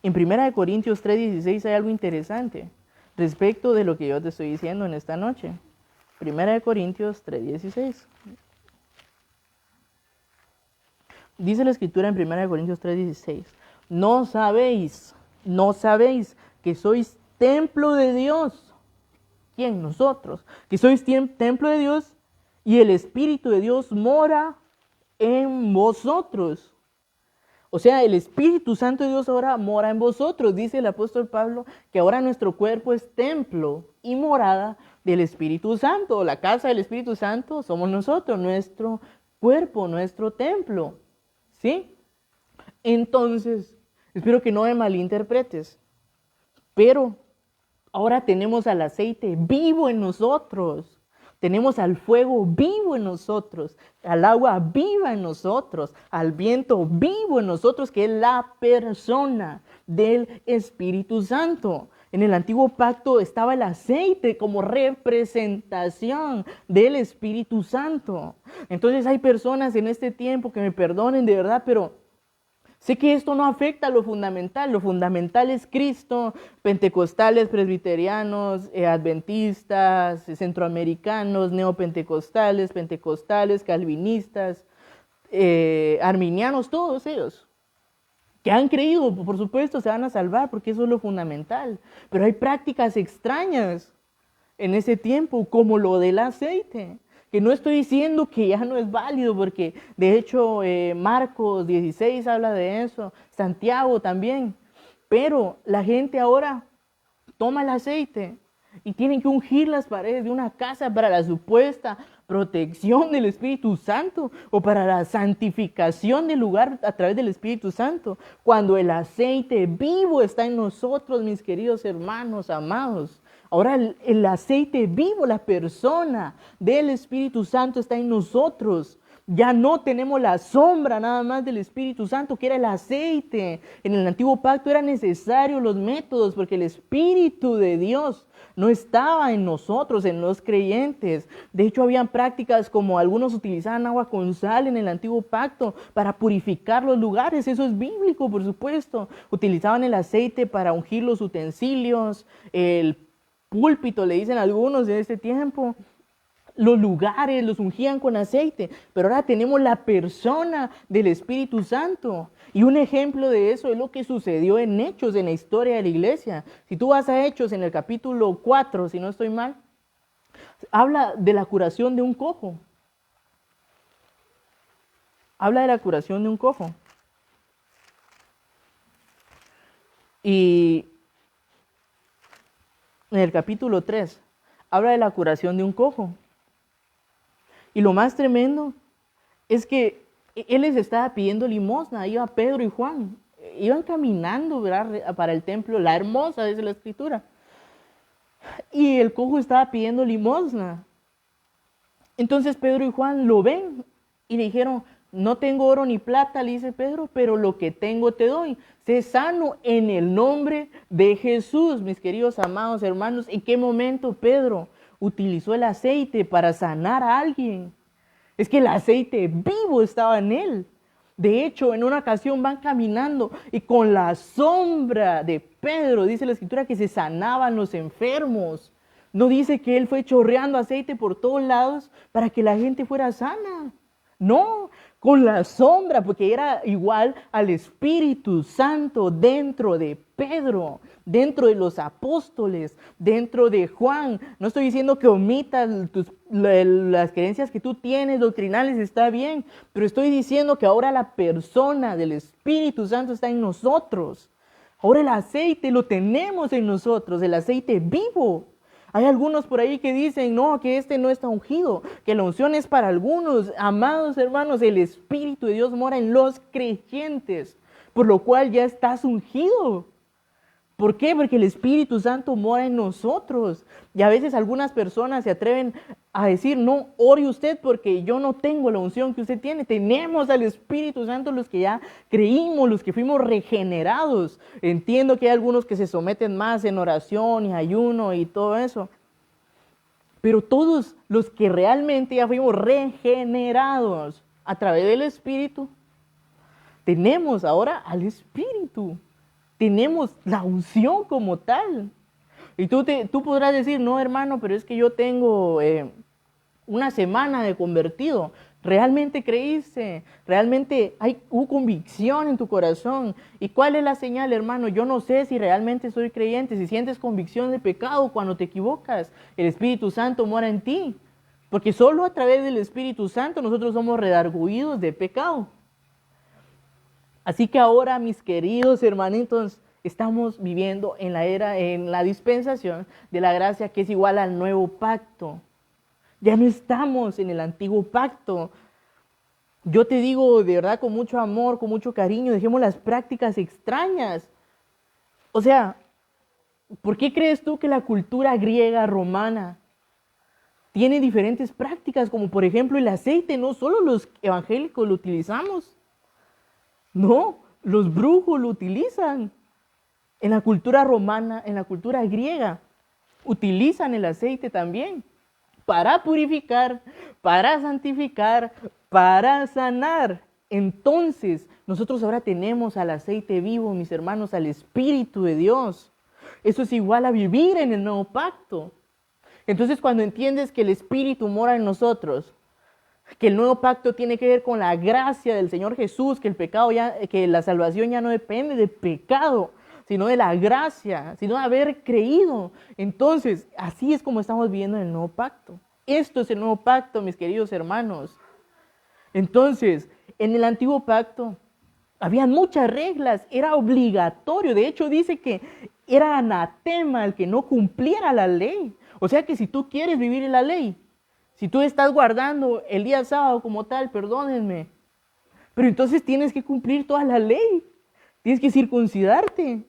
En 1 Corintios 3:16 hay algo interesante respecto de lo que yo te estoy diciendo en esta noche. 1 Corintios 3:16. Dice la Escritura en 1 Corintios 3:16, ¿no sabéis que sois templo de Dios? ¿Quién? Nosotros. Que sois templo de Dios y el Espíritu de Dios mora en vosotros. O sea, el Espíritu Santo de Dios ahora mora en vosotros. Dice el apóstol Pablo que ahora nuestro cuerpo es templo y morada del Espíritu Santo. La casa del Espíritu Santo somos nosotros, nuestro cuerpo, nuestro templo. ¿Sí? Entonces, espero que no me malinterpretes, pero ahora tenemos al aceite vivo en nosotros. Tenemos al fuego vivo en nosotros, al agua viva en nosotros, al viento vivo en nosotros, que es la persona del Espíritu Santo. En el Antiguo Pacto estaba el aceite como representación del Espíritu Santo. Entonces hay personas en este tiempo que me perdonen de verdad, pero sé que esto no afecta a lo fundamental. Lo fundamental es Cristo. Pentecostales, presbiterianos, adventistas, centroamericanos, neopentecostales, pentecostales, calvinistas, arminianos, todos ellos que han creído, por supuesto, se van a salvar porque eso es lo fundamental. Pero hay prácticas extrañas en ese tiempo, como lo del aceite, que no estoy diciendo que ya no es válido, porque de hecho Marcos 16 habla de eso, Santiago también, pero la gente ahora toma el aceite y tienen que ungir las paredes de una casa para la supuesta protección del Espíritu Santo o para la santificación del lugar a través del Espíritu Santo, cuando el aceite vivo está en nosotros, mis queridos hermanos amados. Ahora el aceite vivo, la persona del Espíritu Santo está en nosotros. Ya no tenemos la sombra nada más del Espíritu Santo, que era el aceite. En el antiguo pacto eran necesarios los métodos, porque el Espíritu de Dios no estaba en nosotros, en los creyentes. De hecho, habían prácticas como algunos utilizaban agua con sal en el antiguo pacto para purificar los lugares. Eso es bíblico, por supuesto. Utilizaban el aceite para ungir los utensilios, el púlpito, le dicen algunos de este tiempo. Los lugares los ungían con aceite, pero ahora tenemos la persona del Espíritu Santo. Y un ejemplo de eso es lo que sucedió en Hechos, en la historia de la iglesia. Si tú vas a Hechos en el capítulo 4, si no estoy mal, habla de la curación de un cojo. Habla de la curación de un cojo. Y en el capítulo 3, habla de la curación de un cojo. Y lo más tremendo es que él les estaba pidiendo limosna, iba Pedro y Juan, iban caminando, ¿verdad?, para el templo, la hermosa, dice la escritura. Y el cojo estaba pidiendo limosna. Entonces Pedro y Juan lo ven y le dijeron, no tengo oro ni plata, le dice Pedro, pero lo que tengo te doy. Sé sano en el nombre de Jesús, mis queridos amados hermanos. ¿En qué momento Pedro utilizó el aceite para sanar a alguien? Es que el aceite vivo estaba en él. De hecho, en una ocasión van caminando y con la sombra de Pedro, dice la escritura, que se sanaban los enfermos. No dice que él fue chorreando aceite por todos lados para que la gente fuera sana. No, con la sombra, porque era igual al Espíritu Santo dentro de Pedro, dentro de los apóstoles, dentro de Juan. No estoy diciendo que omitas las creencias que tú tienes doctrinales, está bien, pero estoy diciendo que ahora la persona del Espíritu Santo está en nosotros. Ahora el aceite lo tenemos en nosotros, el aceite vivo. Hay algunos por ahí que dicen, no, que este no está ungido, que la unción es para algunos. Amados hermanos, el Espíritu de Dios mora en los creyentes, por lo cual ya estás ungido. ¿Por qué? Porque el Espíritu Santo mora en nosotros. Y a veces algunas personas se atreven a decir, no, ore usted porque yo no tengo la unción que usted tiene. Tenemos al Espíritu Santo los que ya creímos, los que fuimos regenerados. Entiendo que hay algunos que se someten más en oración y ayuno y todo eso. Pero todos los que realmente ya fuimos regenerados a través del Espíritu, tenemos ahora al Espíritu. Tenemos la unción como tal. Y tú podrás decir, no hermano, pero es que yo tengo una semana de convertido. ¿Realmente creíste? ¿Realmente hubo convicción en tu corazón? ¿Y cuál es la señal, hermano? Yo no sé si realmente soy creyente. Si sientes convicción de pecado cuando te equivocas, el Espíritu Santo mora en ti. Porque solo a través del Espíritu Santo nosotros somos redarguidos de pecado. Así que ahora, mis queridos hermanitos, estamos viviendo en la era, en la dispensación de la gracia que es igual al nuevo pacto. Ya no estamos en el antiguo pacto. Yo te digo de verdad con mucho amor, con mucho cariño, dejemos las prácticas extrañas. O sea, ¿por qué crees tú que la cultura griega, romana, tiene diferentes prácticas? Como por ejemplo el aceite, no solo los evangélicos lo utilizamos. No, los brujos lo utilizan. En la cultura romana, en la cultura griega, utilizan el aceite también para purificar, para santificar, para sanar. Entonces, nosotros ahora tenemos al aceite vivo, mis hermanos, al Espíritu de Dios. Eso es igual a vivir en el nuevo pacto. Entonces, cuando entiendes que el Espíritu mora en nosotros, que el nuevo pacto tiene que ver con la gracia del Señor Jesús, que la salvación ya no depende de pecado, sino de la gracia, sino de haber creído. Entonces, así es como estamos viviendo en el nuevo pacto. Esto es el nuevo pacto, mis queridos hermanos. Entonces, en el antiguo pacto había muchas reglas, era obligatorio. De hecho, dice que era anatema el que no cumpliera la ley. O sea que si tú quieres vivir en la ley, si tú estás guardando el día sábado como tal, perdónenme, pero entonces tienes que cumplir toda la ley. Tienes que circuncidarte.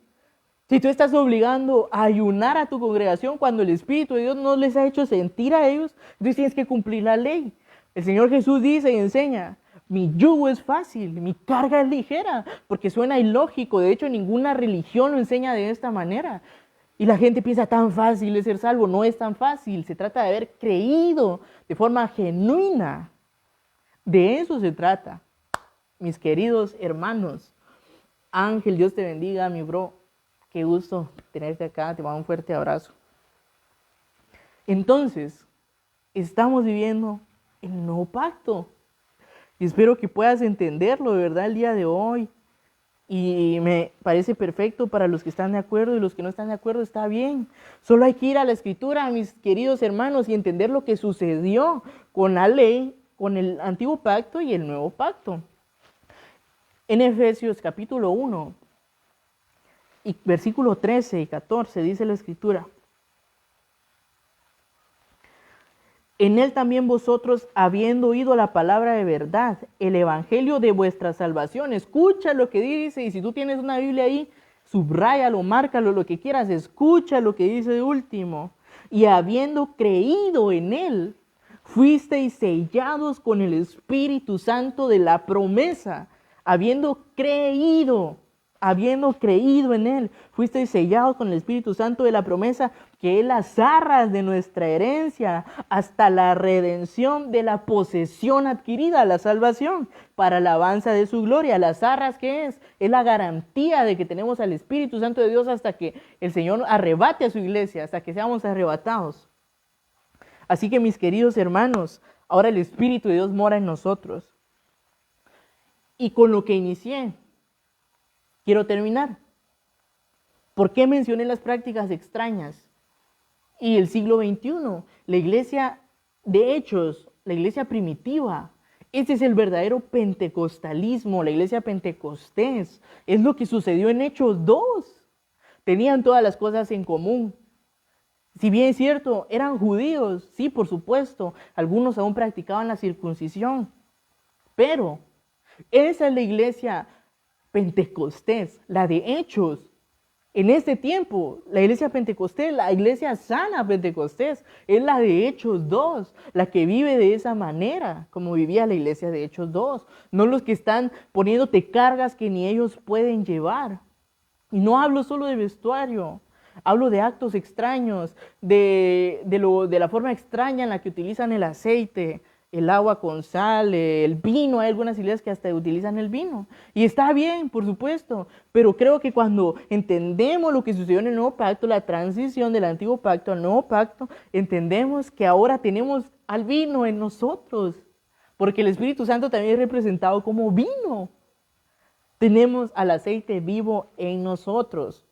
Si tú estás obligando a ayunar a tu congregación cuando el Espíritu de Dios no les ha hecho sentir a ellos, entonces tienes que cumplir la ley. El Señor Jesús dice y enseña, mi yugo es fácil, mi carga es ligera, porque suena ilógico. De hecho, ninguna religión lo enseña de esta manera. Y la gente piensa, tan fácil es ser salvo. No es tan fácil, se trata de haber creído de forma genuina. De eso se trata, mis queridos hermanos. Ángel, Dios te bendiga, mi bro. Qué gusto tenerte acá, te mando un fuerte abrazo. Entonces, estamos viviendo el nuevo pacto. Y espero que puedas entenderlo de verdad el día de hoy. Y me parece perfecto para los que están de acuerdo, y los que no están de acuerdo está bien. Solo hay que ir a la Escritura, mis queridos hermanos, y entender lo que sucedió con la ley, con el antiguo pacto y el nuevo pacto. En Efesios capítulo 1, y versículo 13 y 14 dice la Escritura: en él también vosotros, habiendo oído la palabra de verdad, el evangelio de vuestra salvación. Escucha lo que dice, y si tú tienes una Biblia ahí, subráyalo, márcalo, lo que quieras, escucha lo que dice de último. Y habiendo creído en él, fuisteis sellados con el Espíritu Santo de la promesa. Habiendo creído en él, fuisteis sellados con el Espíritu Santo de la promesa, que es las arras de nuestra herencia, hasta la redención de la posesión adquirida, la salvación, para alabanza de su gloria. Las arras, ¿qué es? Es la garantía de que tenemos al Espíritu Santo de Dios hasta que el Señor arrebate a su iglesia, hasta que seamos arrebatados. Así que, mis queridos hermanos, ahora el Espíritu de Dios mora en nosotros. Y con lo que inicié, quiero terminar. ¿Por qué mencioné las prácticas extrañas? Y el siglo XXI, la iglesia de Hechos, la iglesia primitiva, ese es el verdadero pentecostalismo, la iglesia pentecostés. Es lo que sucedió en Hechos 2. Tenían todas las cosas en común. Si bien es cierto, eran judíos, sí, por supuesto, algunos aún practicaban la circuncisión, pero esa es la iglesia pentecostés, la de Hechos. En este tiempo, la iglesia pentecostés, la iglesia sana pentecostés, es la de Hechos 2, la que vive de esa manera, como vivía la iglesia de Hechos 2. No los que están poniéndote cargas que ni ellos pueden llevar. Y no hablo solo de vestuario, hablo de actos extraños, de la forma extraña en la que utilizan el aceite, el agua con sal, el vino. Hay algunas iglesias que hasta utilizan el vino. Y está bien, por supuesto, pero creo que cuando entendemos lo que sucedió en el nuevo pacto, la transición del antiguo pacto al nuevo pacto, entendemos que ahora tenemos al vino en nosotros, porque el Espíritu Santo también es representado como vino. Tenemos al aceite vivo en nosotros.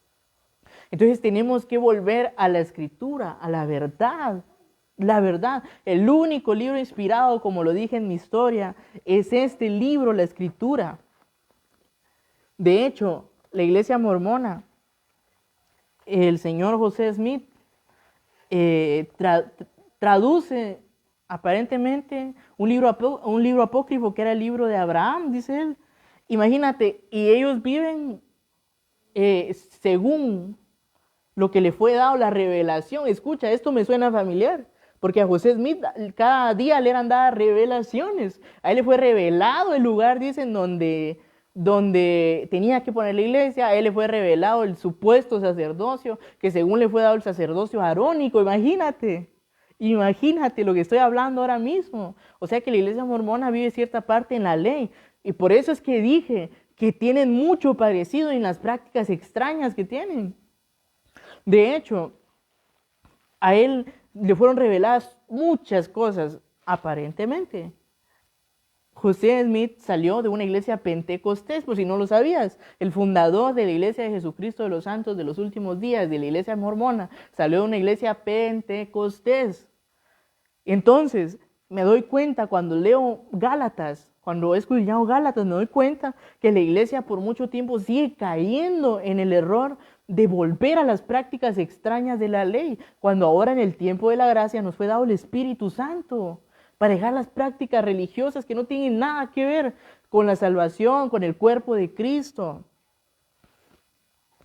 Entonces tenemos que volver a la Escritura, a la verdad. La verdad, el único libro inspirado, como lo dije en mi historia, es este libro, la Escritura. De hecho, la iglesia mormona, el señor José Smith, traduce aparentemente un libro apócrifo que era el libro de Abraham, dice él. Imagínate, y ellos viven según lo que le fue dado la revelación. Escucha, esto me suena familiar. Porque a José Smith cada día le eran dadas revelaciones. A él le fue revelado el lugar, dicen, donde tenía que poner la iglesia. A él le fue revelado el supuesto sacerdocio, que según le fue dado el sacerdocio arónico. Imagínate lo que estoy hablando ahora mismo. O sea que la iglesia mormona vive cierta parte en la ley. Y por eso es que dije que tienen mucho parecido en las prácticas extrañas que tienen. De hecho, a él le fueron reveladas muchas cosas, aparentemente. José Smith salió de una iglesia pentecostés, por si no lo sabías. El fundador de la iglesia de Jesucristo de los Santos de los Últimos Días, de la iglesia mormona, salió de una iglesia pentecostés. Entonces, me doy cuenta cuando leo Gálatas, cuando he estudiado Gálatas, me doy cuenta que la iglesia por mucho tiempo sigue cayendo en el error de volver a las prácticas extrañas de la ley, cuando ahora en el tiempo de la gracia nos fue dado el Espíritu Santo para dejar las prácticas religiosas que no tienen nada que ver con la salvación, con el cuerpo de Cristo.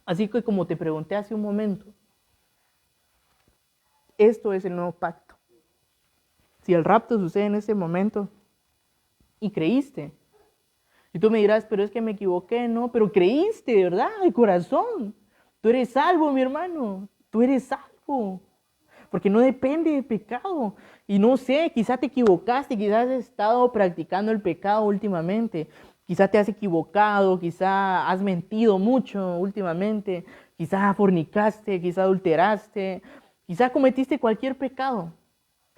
Así que como te pregunté hace un momento, esto es el nuevo pacto. Si el rapto sucede en ese momento y creíste, y tú me dirás, pero es que me equivoqué, no, pero creíste, de verdad, de corazón. Tú eres salvo, mi hermano, tú eres salvo, porque no depende de pecado. Y no sé, quizás te equivocaste, quizás has estado practicando el pecado últimamente, quizás te has equivocado, quizás has mentido mucho últimamente, quizás fornicaste, quizás adulteraste, quizás cometiste cualquier pecado.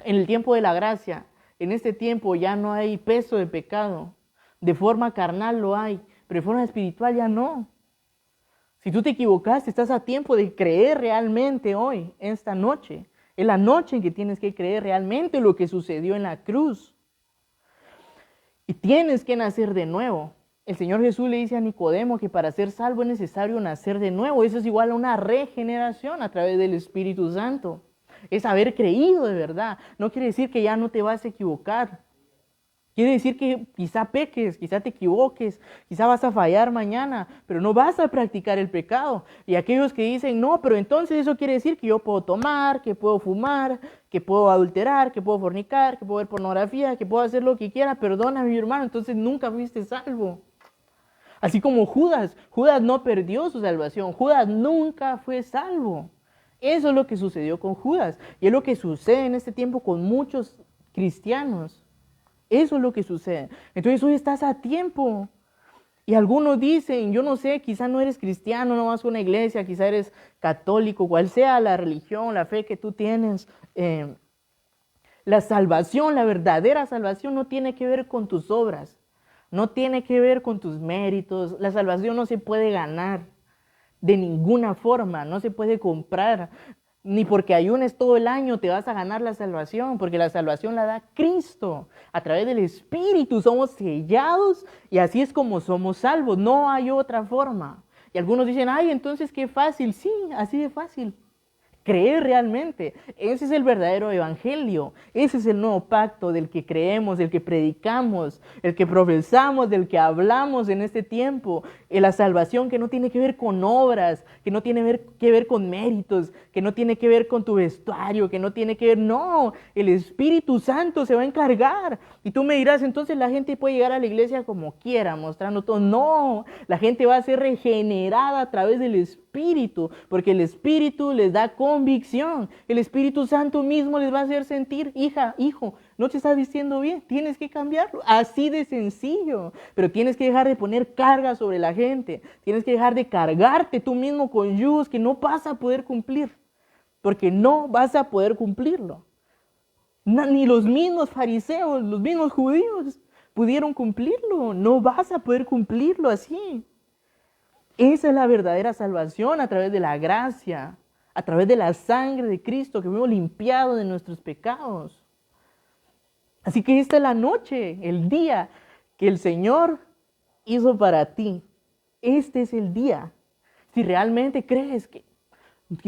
En el tiempo de la gracia, en este tiempo ya no hay peso de pecado. De forma carnal lo hay, pero de forma espiritual ya no. Si tú te equivocaste, estás a tiempo de creer realmente hoy, esta noche. Es la noche en que tienes que creer realmente lo que sucedió en la cruz. Y tienes que nacer de nuevo. El Señor Jesús le dice a Nicodemo que para ser salvo es necesario nacer de nuevo. Eso es igual a una regeneración a través del Espíritu Santo. Es haber creído de verdad. No quiere decir que ya no te vas a equivocar. Quiere decir que quizá peques, quizá te equivoques, quizá vas a fallar mañana, pero no vas a practicar el pecado. Y aquellos que dicen, no, pero entonces eso quiere decir que yo puedo tomar, que puedo fumar, que puedo adulterar, que puedo fornicar, que puedo ver pornografía, que puedo hacer lo que quiera. Perdóname, mi hermano, entonces nunca fuiste salvo. Así como Judas no perdió su salvación, Judas nunca fue salvo. Eso es lo que sucedió con Judas y es lo que sucede en este tiempo con muchos cristianos. Eso es lo que sucede. Entonces hoy estás a tiempo. Y algunos dicen, yo no sé, quizá no eres cristiano, no vas a una iglesia, quizá eres católico, cual sea la religión, la fe que tú tienes. La salvación, la verdadera salvación no tiene que ver con tus obras, no tiene que ver con tus méritos. La salvación no se puede ganar de ninguna forma, no se puede comprar. Ni porque ayunes todo el año te vas a ganar la salvación, porque la salvación la da Cristo. A través del Espíritu somos sellados y así es como somos salvos. No hay otra forma. Y algunos dicen, ay, entonces qué fácil. Sí, así de fácil. Creer realmente. Ese es el verdadero evangelio. Ese es el nuevo pacto del que creemos, del que predicamos, el que profesamos, del que hablamos en este tiempo. La salvación que no tiene que ver con obras, que no tiene que ver con méritos, que no tiene que ver con tu vestuario, que no tiene que ver, no, el Espíritu Santo se va a encargar. Y tú me dirás, entonces la gente puede llegar a la iglesia como quiera, mostrando todo. No, la gente va a ser regenerada a través del Espíritu, porque el Espíritu les da convicción. El Espíritu Santo mismo les va a hacer sentir, hija, hijo, no te estás diciendo bien, tienes que cambiarlo. Así de sencillo. Pero tienes que dejar de poner carga sobre la gente. Tienes que dejar de cargarte tú mismo con yugos que no vas a poder cumplir. Porque no vas a poder cumplirlo. Ni los mismos fariseos, los mismos judíos pudieron cumplirlo. No vas a poder cumplirlo así. Esa es la verdadera salvación a través de la gracia, a través de la sangre de Cristo que fuimos limpiados de nuestros pecados. Así que esta es la noche, el día que el Señor hizo para ti. Este es el día. Si realmente crees que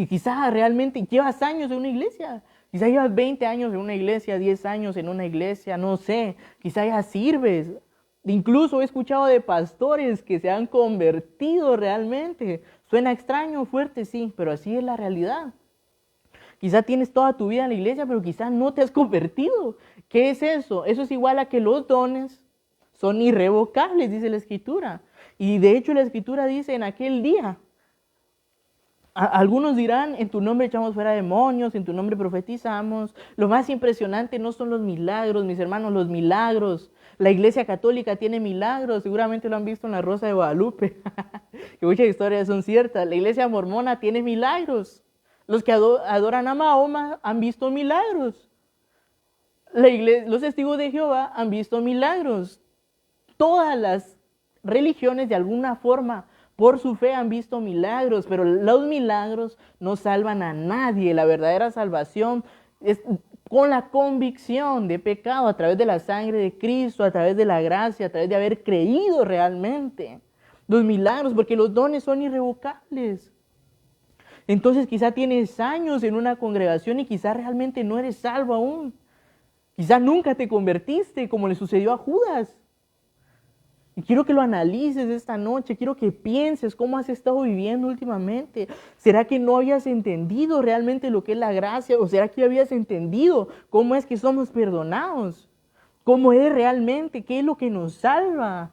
quizás realmente llevas años en una iglesia, quizás llevas 20 años en una iglesia, 10 años en una iglesia, no sé, quizás ya sirves. Incluso he escuchado de pastores que se han convertido realmente. Suena extraño, fuerte, sí, pero así es la realidad. Quizás tienes toda tu vida en la iglesia, pero quizás no te has convertido. ¿Qué es eso? Eso es igual a que los dones son irrevocables, dice la Escritura. Y de hecho la Escritura dice en aquel día, algunos dirán, en tu nombre echamos fuera demonios, en tu nombre profetizamos. Lo más impresionante no son los milagros, mis hermanos, los milagros. La Iglesia Católica tiene milagros, seguramente lo han visto en la Rosa de Guadalupe, que muchas historias son ciertas. La Iglesia Mormona tiene milagros. Los que adoran a Mahoma han visto milagros. Los testigos de Jehová han visto milagros. Todas las religiones de alguna forma por su fe han visto milagros, pero los milagros no salvan a nadie. La verdadera salvación con la convicción de pecado a través de la sangre de Cristo, a través de la gracia, a través de haber creído realmente los milagros, porque los dones son irrevocables. Entonces quizá tienes años en una congregación y quizá realmente no eres salvo aún. Quizá nunca te convertiste como le sucedió a Judas. Y quiero que lo analices esta noche, quiero que pienses cómo has estado viviendo últimamente. ¿Será que no habías entendido realmente lo que es la gracia? ¿O será que habías entendido cómo es que somos perdonados? ¿Cómo es realmente? ¿Qué es lo que nos salva?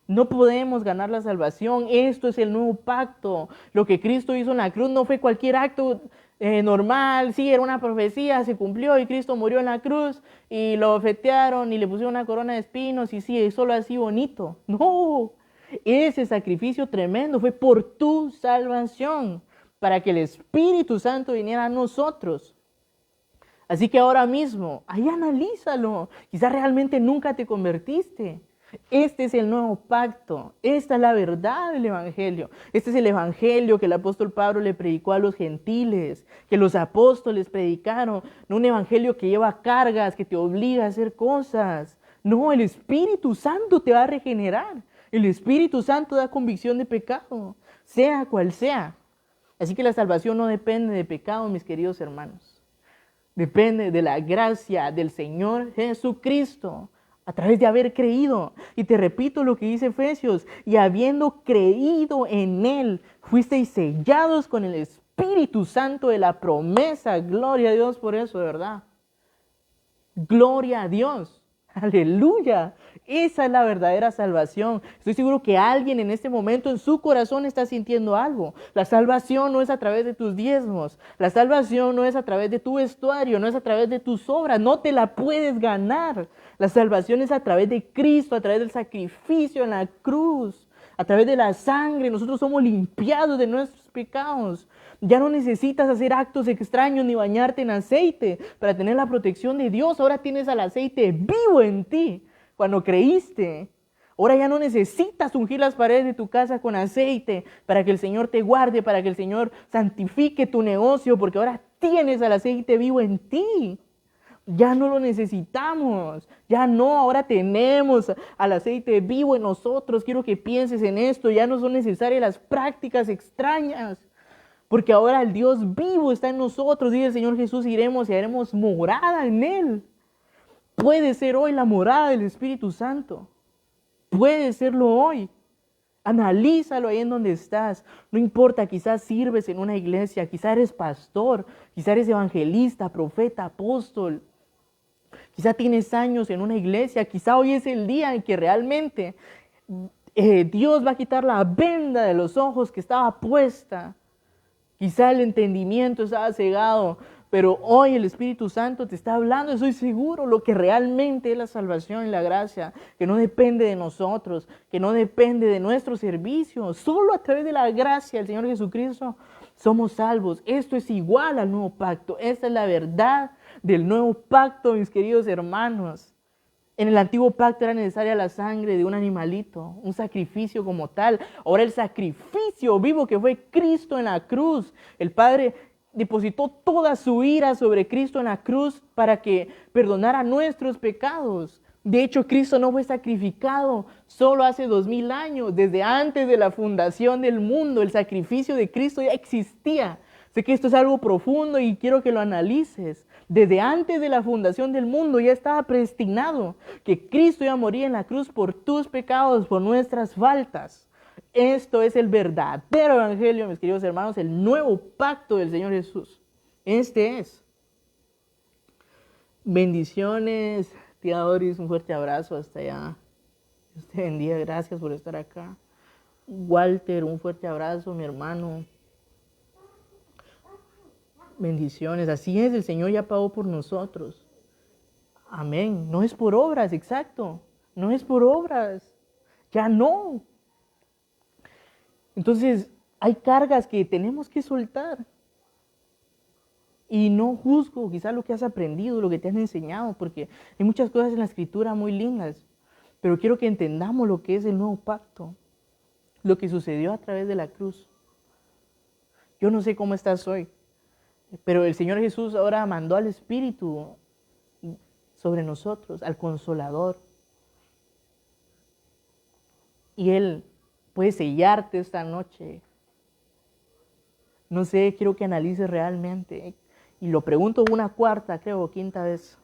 No podemos ganar la salvación. Esto es el nuevo pacto. Lo que Cristo hizo en la cruz no fue cualquier acto normal. Sí, era una profecía, se cumplió y Cristo murió en la cruz y lo bofetearon y le pusieron una corona de espinos y sí, es solo así bonito. No, ese sacrificio tremendo fue por tu salvación, para que el Espíritu Santo viniera a nosotros. Así que ahora mismo, ahí analízalo. Quizás realmente nunca te convertiste. Este es el nuevo pacto. Esta es la verdad del Evangelio. Este es el Evangelio que el apóstol Pablo le predicó a los gentiles, que los apóstoles predicaron. No un Evangelio que lleva cargas, que te obliga a hacer cosas. No, el Espíritu Santo te va a regenerar. El Espíritu Santo da convicción de pecado, sea cual sea. Así que la salvación no depende de pecado, mis queridos hermanos. Depende de la gracia del Señor Jesucristo a través de haber creído. Y te repito lo que dice Efesios, y habiendo creído en Él, fuisteis sellados con el Espíritu Santo de la promesa. Gloria a Dios por eso, de verdad. Gloria a Dios. Aleluya. Esa es la verdadera salvación. Estoy seguro que alguien en este momento en su corazón está sintiendo algo. La salvación no es a través de tus diezmos. La salvación no es a través de tu vestuario, no es a través de tus obras. No te la puedes ganar. La salvación es a través de Cristo, a través del sacrificio en la cruz, a través de la sangre. Nosotros somos limpiados de nuestros pecados. Ya no necesitas hacer actos extraños ni bañarte en aceite para tener la protección de Dios. Ahora tienes al aceite vivo en ti cuando creíste. Ahora ya no necesitas ungir las paredes de tu casa con aceite para que el Señor te guarde, para que el Señor santifique tu negocio, porque ahora tienes al aceite vivo en ti. Ya no lo necesitamos, ya no, ahora tenemos al aceite vivo en nosotros. Quiero que pienses en esto, ya no son necesarias las prácticas extrañas. Porque ahora el Dios vivo está en nosotros, dice el Señor Jesús, iremos y haremos morada en Él. Puede ser hoy la morada del Espíritu Santo. Puede serlo hoy. Analízalo ahí en donde estás. No importa, quizás sirves en una iglesia, quizás eres pastor, quizás eres evangelista, profeta, apóstol. Quizás tienes años en una iglesia, quizás hoy es el día en que realmente Dios va a quitar la venda de los ojos que estaba puesta. Quizá el entendimiento estaba cegado, pero hoy el Espíritu Santo te está hablando, estoy seguro, lo que realmente es la salvación y la gracia, que no depende de nosotros, que no depende de nuestro servicio, solo a través de la gracia del Señor Jesucristo somos salvos. Esto es igual al nuevo pacto, esta es la verdad del nuevo pacto, mis queridos hermanos. En el antiguo pacto era necesaria la sangre de un animalito, un sacrificio como tal. Ahora el sacrificio vivo que fue Cristo en la cruz. El Padre depositó toda su ira sobre Cristo en la cruz para que perdonara nuestros pecados. De hecho, Cristo no fue sacrificado solo hace 2000 años. Desde antes de la fundación del mundo, el sacrificio de Cristo ya existía. Sé que esto es algo profundo y quiero que lo analices. Desde antes de la fundación del mundo ya estaba predestinado que Cristo iba a morir en la cruz por tus pecados, por nuestras faltas. Esto es el verdadero evangelio, mis queridos hermanos, el nuevo pacto del Señor Jesús. Este es. Bendiciones, tía Doris, un fuerte abrazo hasta allá. Dios te bendiga, gracias por estar acá. Walter, un fuerte abrazo, mi hermano. Bendiciones, así es, el Señor ya pagó por nosotros. Amén. No es por obras, exacto. No es por obras. Ya no. Entonces, hay cargas que tenemos que soltar. Y no juzgo quizás lo que has aprendido, lo que te han enseñado, porque hay muchas cosas en la Escritura muy lindas. Pero quiero que entendamos lo que es el nuevo pacto, lo que sucedió a través de la cruz. Yo no sé cómo estás hoy, pero el Señor Jesús ahora mandó al Espíritu sobre nosotros, al Consolador. Y Él puede sellarte esta noche. No sé, quiero que analices realmente. Y lo pregunto una cuarta, creo, o quinta vez.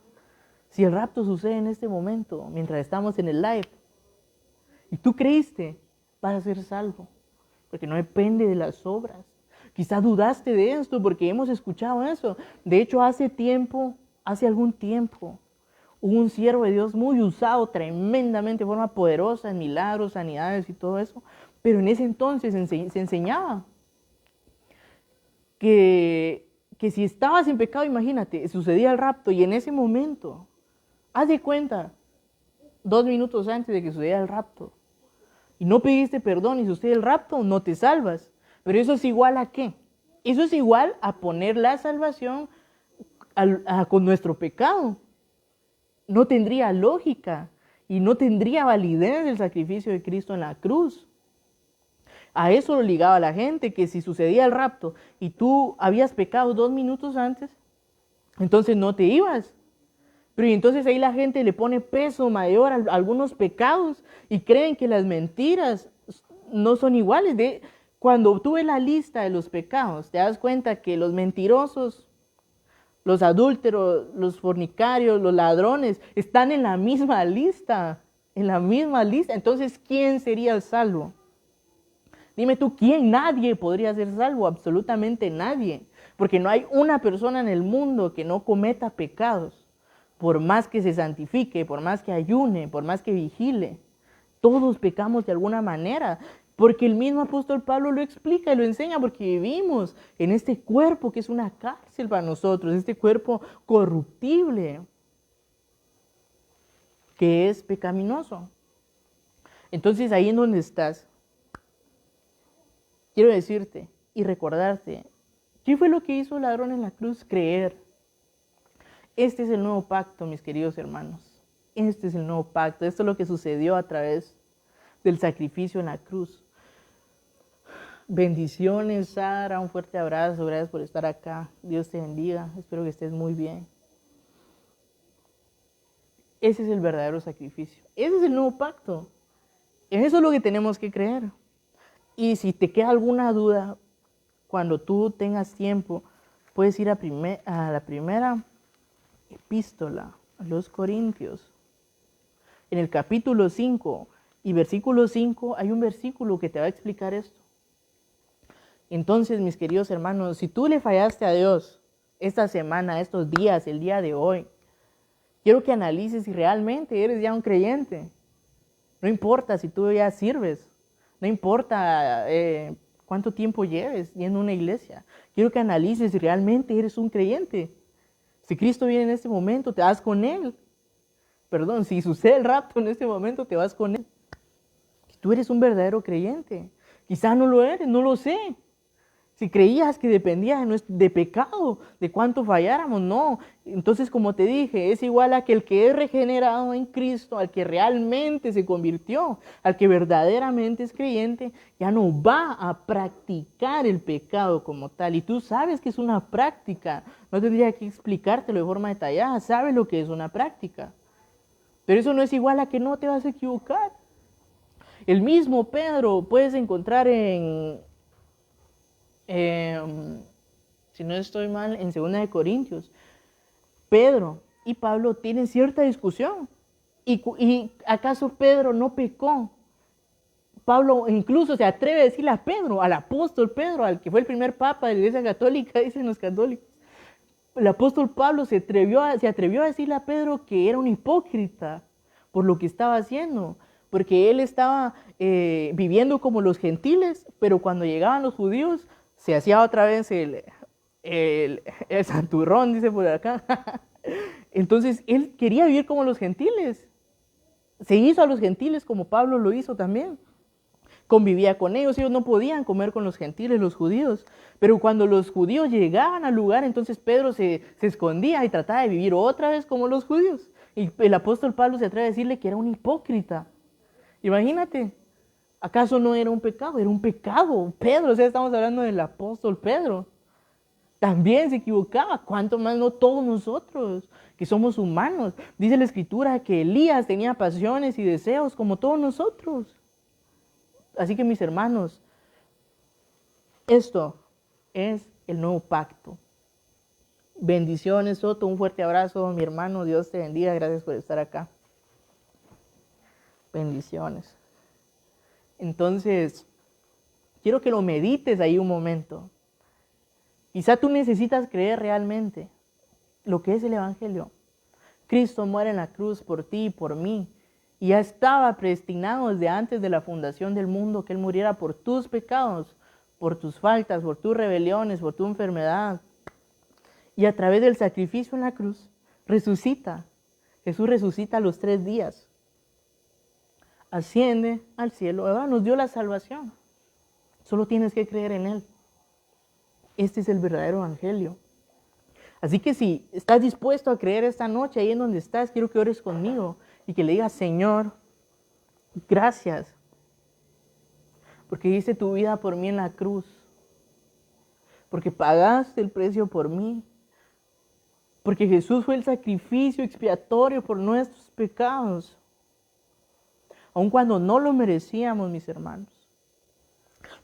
Si el rapto sucede en este momento, mientras estamos en el live, y tú creíste, vas a ser salvo. Porque no depende de las obras. Quizás dudaste de esto porque hemos escuchado eso. De hecho, hace algún tiempo, hubo un siervo de Dios muy usado tremendamente de forma poderosa en milagros, sanidades y todo eso. Pero en ese entonces se enseñaba que si estabas en pecado, imagínate, sucedía el rapto y en ese momento, haz de cuenta, 2 minutos antes de que sucediera el rapto, y no pediste perdón y sucede el rapto, no te salvas. Pero eso es igual ¿a qué? Eso es igual a poner la salvación con nuestro pecado. No tendría lógica y no tendría validez el sacrificio de Cristo en la cruz. A eso lo ligaba la gente, que si sucedía el rapto y tú habías pecado 2 minutos antes, entonces no te ibas. Pero entonces ahí la gente le pone peso mayor a algunos pecados y creen que las mentiras no son iguales. Cuando tú ves la lista de los pecados, te das cuenta que los mentirosos, los adúlteros, los fornicarios, los ladrones, están en la misma lista, Entonces, ¿quién sería el salvo? Dime tú, ¿quién? Nadie podría ser salvo, absolutamente nadie, porque no hay una persona en el mundo que no cometa pecados. Por más que se santifique, por más que ayune, por más que vigile, todos pecamos de alguna manera, porque el mismo apóstol Pablo lo explica y lo enseña, porque vivimos en este cuerpo que es una cárcel para nosotros, este cuerpo corruptible, que es pecaminoso. Entonces ahí en donde estás, quiero decirte y recordarte, ¿qué fue lo que hizo el ladrón en la cruz? Creer. Este es el nuevo pacto, mis queridos hermanos. Este es el nuevo pacto. Esto es lo que sucedió a través del sacrificio en la cruz. Bendiciones, Sara. Un fuerte abrazo. Gracias por estar acá. Dios te bendiga. Espero que estés muy bien. Ese es el verdadero sacrificio. Ese es el nuevo pacto. Eso es lo que tenemos que creer. Y si te queda alguna duda, cuando tú tengas tiempo, puedes ir a la primera epístola a los Corintios. En el capítulo 5 y versículo 5 hay un versículo que te va a explicar esto. Entonces, mis queridos hermanos, si tú le fallaste a Dios esta semana, estos días, el día de hoy, quiero que analices si realmente eres ya un creyente. No importa si tú ya sirves, no importa cuánto tiempo lleves yendo a una iglesia. Quiero que analices si realmente eres un creyente. Si Cristo viene en este momento, te vas con Él. Perdón, si sucede el rapto en este momento, te vas con Él. Tú eres un verdadero creyente. Quizá no lo eres, no lo sé. Si creías que dependía de pecado, de cuánto falláramos, no. Entonces, como te dije, es igual a que el que es regenerado en Cristo, al que realmente se convirtió, al que verdaderamente es creyente, ya no va a practicar el pecado como tal. Y tú sabes que es una práctica. No tendría que explicártelo de forma detallada. Sabes lo que es una práctica. Pero eso no es igual a que no te vas a equivocar. El mismo Pedro puedes encontrar si no estoy mal, en 2 Corintios, Pedro y Pablo tienen cierta discusión. ¿Y acaso Pedro no pecó? Pablo incluso se atreve a decirle a Pedro, al apóstol Pedro, al que fue el primer papa de la Iglesia Católica, dicen los católicos. El apóstol Pablo se atrevió a decirle a Pedro que era un hipócrita por lo que estaba haciendo, porque él estaba viviendo como los gentiles, pero cuando llegaban los judíos, se hacía otra vez el santurrón, dice por acá. Entonces, él quería vivir como los gentiles. Se hizo a los gentiles como Pablo lo hizo también. Convivía con ellos no podían comer con los gentiles, los judíos. Pero cuando los judíos llegaban al lugar, entonces Pedro se escondía y trataba de vivir otra vez como los judíos. Y el apóstol Pablo se atreve a decirle que era un hipócrita. Imagínate. ¿Acaso no era un pecado? Era un pecado. Pedro, estamos hablando del apóstol Pedro. también se equivocaba. ¿Cuánto más no todos nosotros, que somos humanos? Dice la Escritura que Elías tenía pasiones y deseos como todos nosotros. Así que mis hermanos, esto es el nuevo pacto. Bendiciones, Soto, un fuerte abrazo, mi hermano, Dios te bendiga, gracias por estar acá. Bendiciones. Entonces, quiero que lo medites ahí un momento. Quizá tú necesitas creer realmente lo que es el Evangelio. Cristo muere en la cruz por ti y por mí. Y ya estaba predestinado desde antes de la fundación del mundo que Él muriera por tus pecados, por tus faltas, por tus rebeliones, por tu enfermedad. Y a través del sacrificio en la cruz, resucita. Jesús resucita a los 3 días. Asciende al cielo. ¿Verdad? Nos dio la salvación. Solo tienes que creer en Él. Este es el verdadero evangelio. Así que si estás dispuesto a creer esta noche, ahí en donde estás, quiero que ores conmigo y que le digas, Señor, gracias, porque diste tu vida por mí en la cruz, porque pagaste el precio por mí, porque Jesús fue el sacrificio expiatorio por nuestros pecados, aun cuando no lo merecíamos, mis hermanos.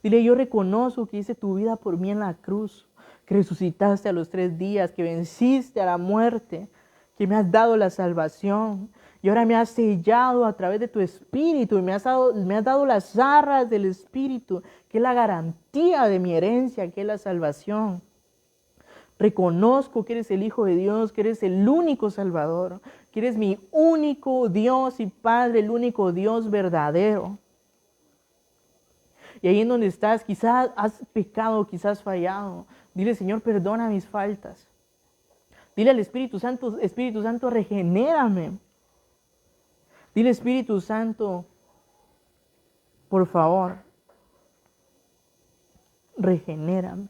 Dile, yo reconozco que diste tu vida por mí en la cruz, que resucitaste a los 3 días, que venciste a la muerte, que me has dado la salvación y ahora me has sellado a través de tu Espíritu y me has dado las arras del Espíritu, que es la garantía de mi herencia, que es la salvación. Reconozco que eres el Hijo de Dios, que eres el único Salvador, que eres mi único Dios y Padre, el único Dios verdadero. Y ahí en donde estás, quizás has pecado, quizás has fallado. Dile, Señor, perdona mis faltas. Dile al Espíritu Santo, regenérame. Dile, Espíritu Santo, por favor, regenérame.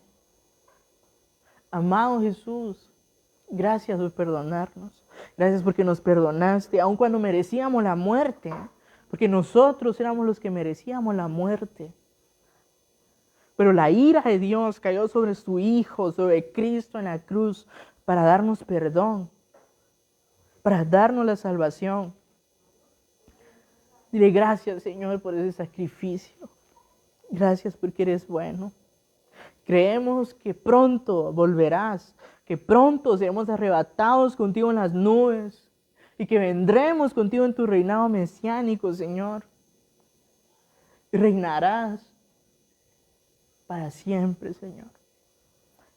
Amado Jesús, gracias por perdonarnos. Gracias porque nos perdonaste, aun cuando merecíamos la muerte. Porque nosotros éramos los que merecíamos la muerte. Pero la ira de Dios cayó sobre su Hijo, sobre Cristo en la cruz, para darnos perdón, para darnos la salvación. Dile gracias, Señor, por ese sacrificio. Gracias porque eres bueno. Creemos que pronto volverás, que pronto seremos arrebatados contigo en las nubes y que vendremos contigo en tu reinado mesiánico, Señor. Y reinarás para siempre, Señor.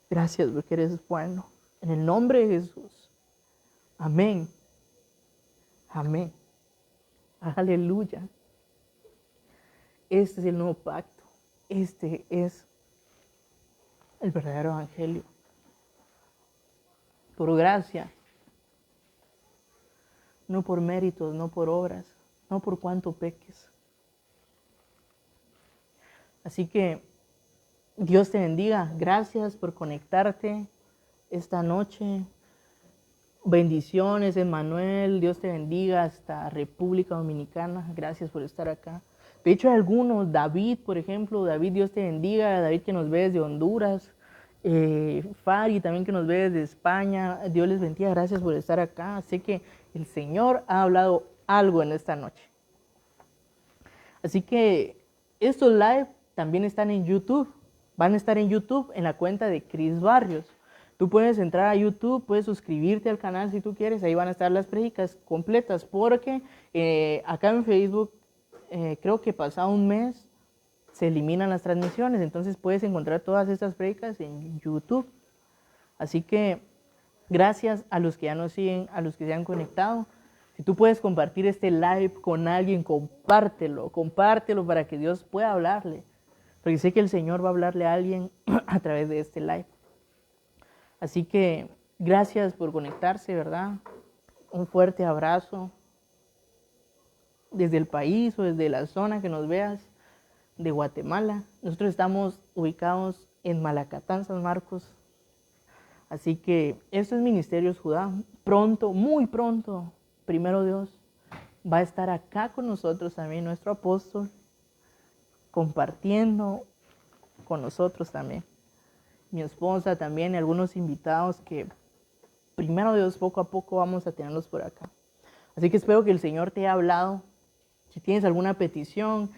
Gracias porque eres bueno. En el nombre de Jesús. Amén. Amén. Aleluya. Este es el nuevo pacto. Este es el verdadero evangelio. Por gracia. No por méritos, no por obras, no por cuánto peques. Así que Dios te bendiga. Gracias por conectarte esta noche. Bendiciones, Emmanuel. Dios te bendiga hasta República Dominicana. Gracias por estar acá. De hecho, hay algunos, David, por ejemplo. David, Dios te bendiga. David que nos ve desde Honduras. Fari también que nos ve desde España. Dios les bendiga. Gracias por estar acá. Sé que el Señor ha hablado algo en esta noche. Así que estos live también están en YouTube. Van a estar en YouTube en la cuenta de Cris Barrios. Tú puedes entrar a YouTube, puedes suscribirte al canal si tú quieres. Ahí van a estar las prédicas completas porque acá en Facebook creo que pasado un mes se eliminan las transmisiones. Entonces puedes encontrar todas estas prédicas en YouTube. Así que gracias a los que ya nos siguen, a los que se han conectado. Si tú puedes compartir este live con alguien, compártelo para que Dios pueda hablarle. Porque sé que el Señor va a hablarle a alguien a través de este live. Así que gracias por conectarse, ¿verdad? Un fuerte abrazo desde el país o desde la zona que nos veas de Guatemala. Nosotros estamos ubicados en Malacatán, San Marcos. Así que esto es Ministerios Judá. Pronto, muy pronto, primero Dios, va a estar acá con nosotros también nuestro apóstol, compartiendo con nosotros también. mi esposa también y algunos invitados que primero Dios poco a poco vamos a tenerlos por acá. Así que espero que el Señor te haya hablado. Si tienes alguna petición,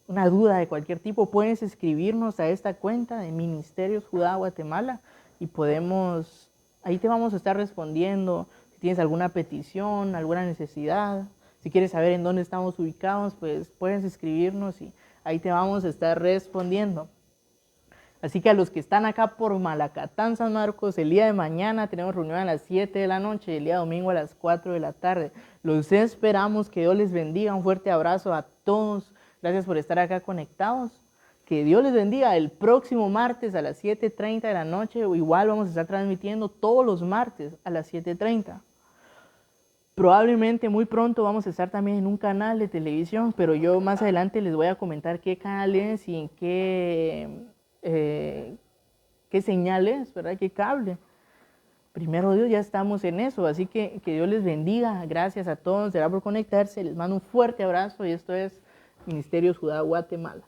una duda de cualquier tipo, puedes escribirnos a esta cuenta de Ministerios Judá Guatemala y ahí te vamos a estar respondiendo. Si tienes alguna petición, alguna necesidad, si quieres saber en dónde estamos ubicados, pues puedes escribirnos y ahí te vamos a estar respondiendo. Así que a los que están acá por Malacatán, San Marcos, el día de mañana tenemos reunión a las 7 de la noche y el día domingo a las 4 de la tarde. Los esperamos, que Dios les bendiga. Un fuerte abrazo a todos. Gracias por estar acá conectados. Que Dios les bendiga. El próximo martes a las 7:30 de la noche, igual vamos a estar transmitiendo todos los martes a las 7:30. Probablemente muy pronto vamos a estar también en un canal de televisión, pero yo más adelante les voy a comentar qué canal es y en qué señal es, ¿verdad? Qué cable. Primero Dios, ya estamos en eso, así que Dios les bendiga. Gracias a todos, será por conectarse. Les mando un fuerte abrazo y esto es Ministerios Judá Guatemala.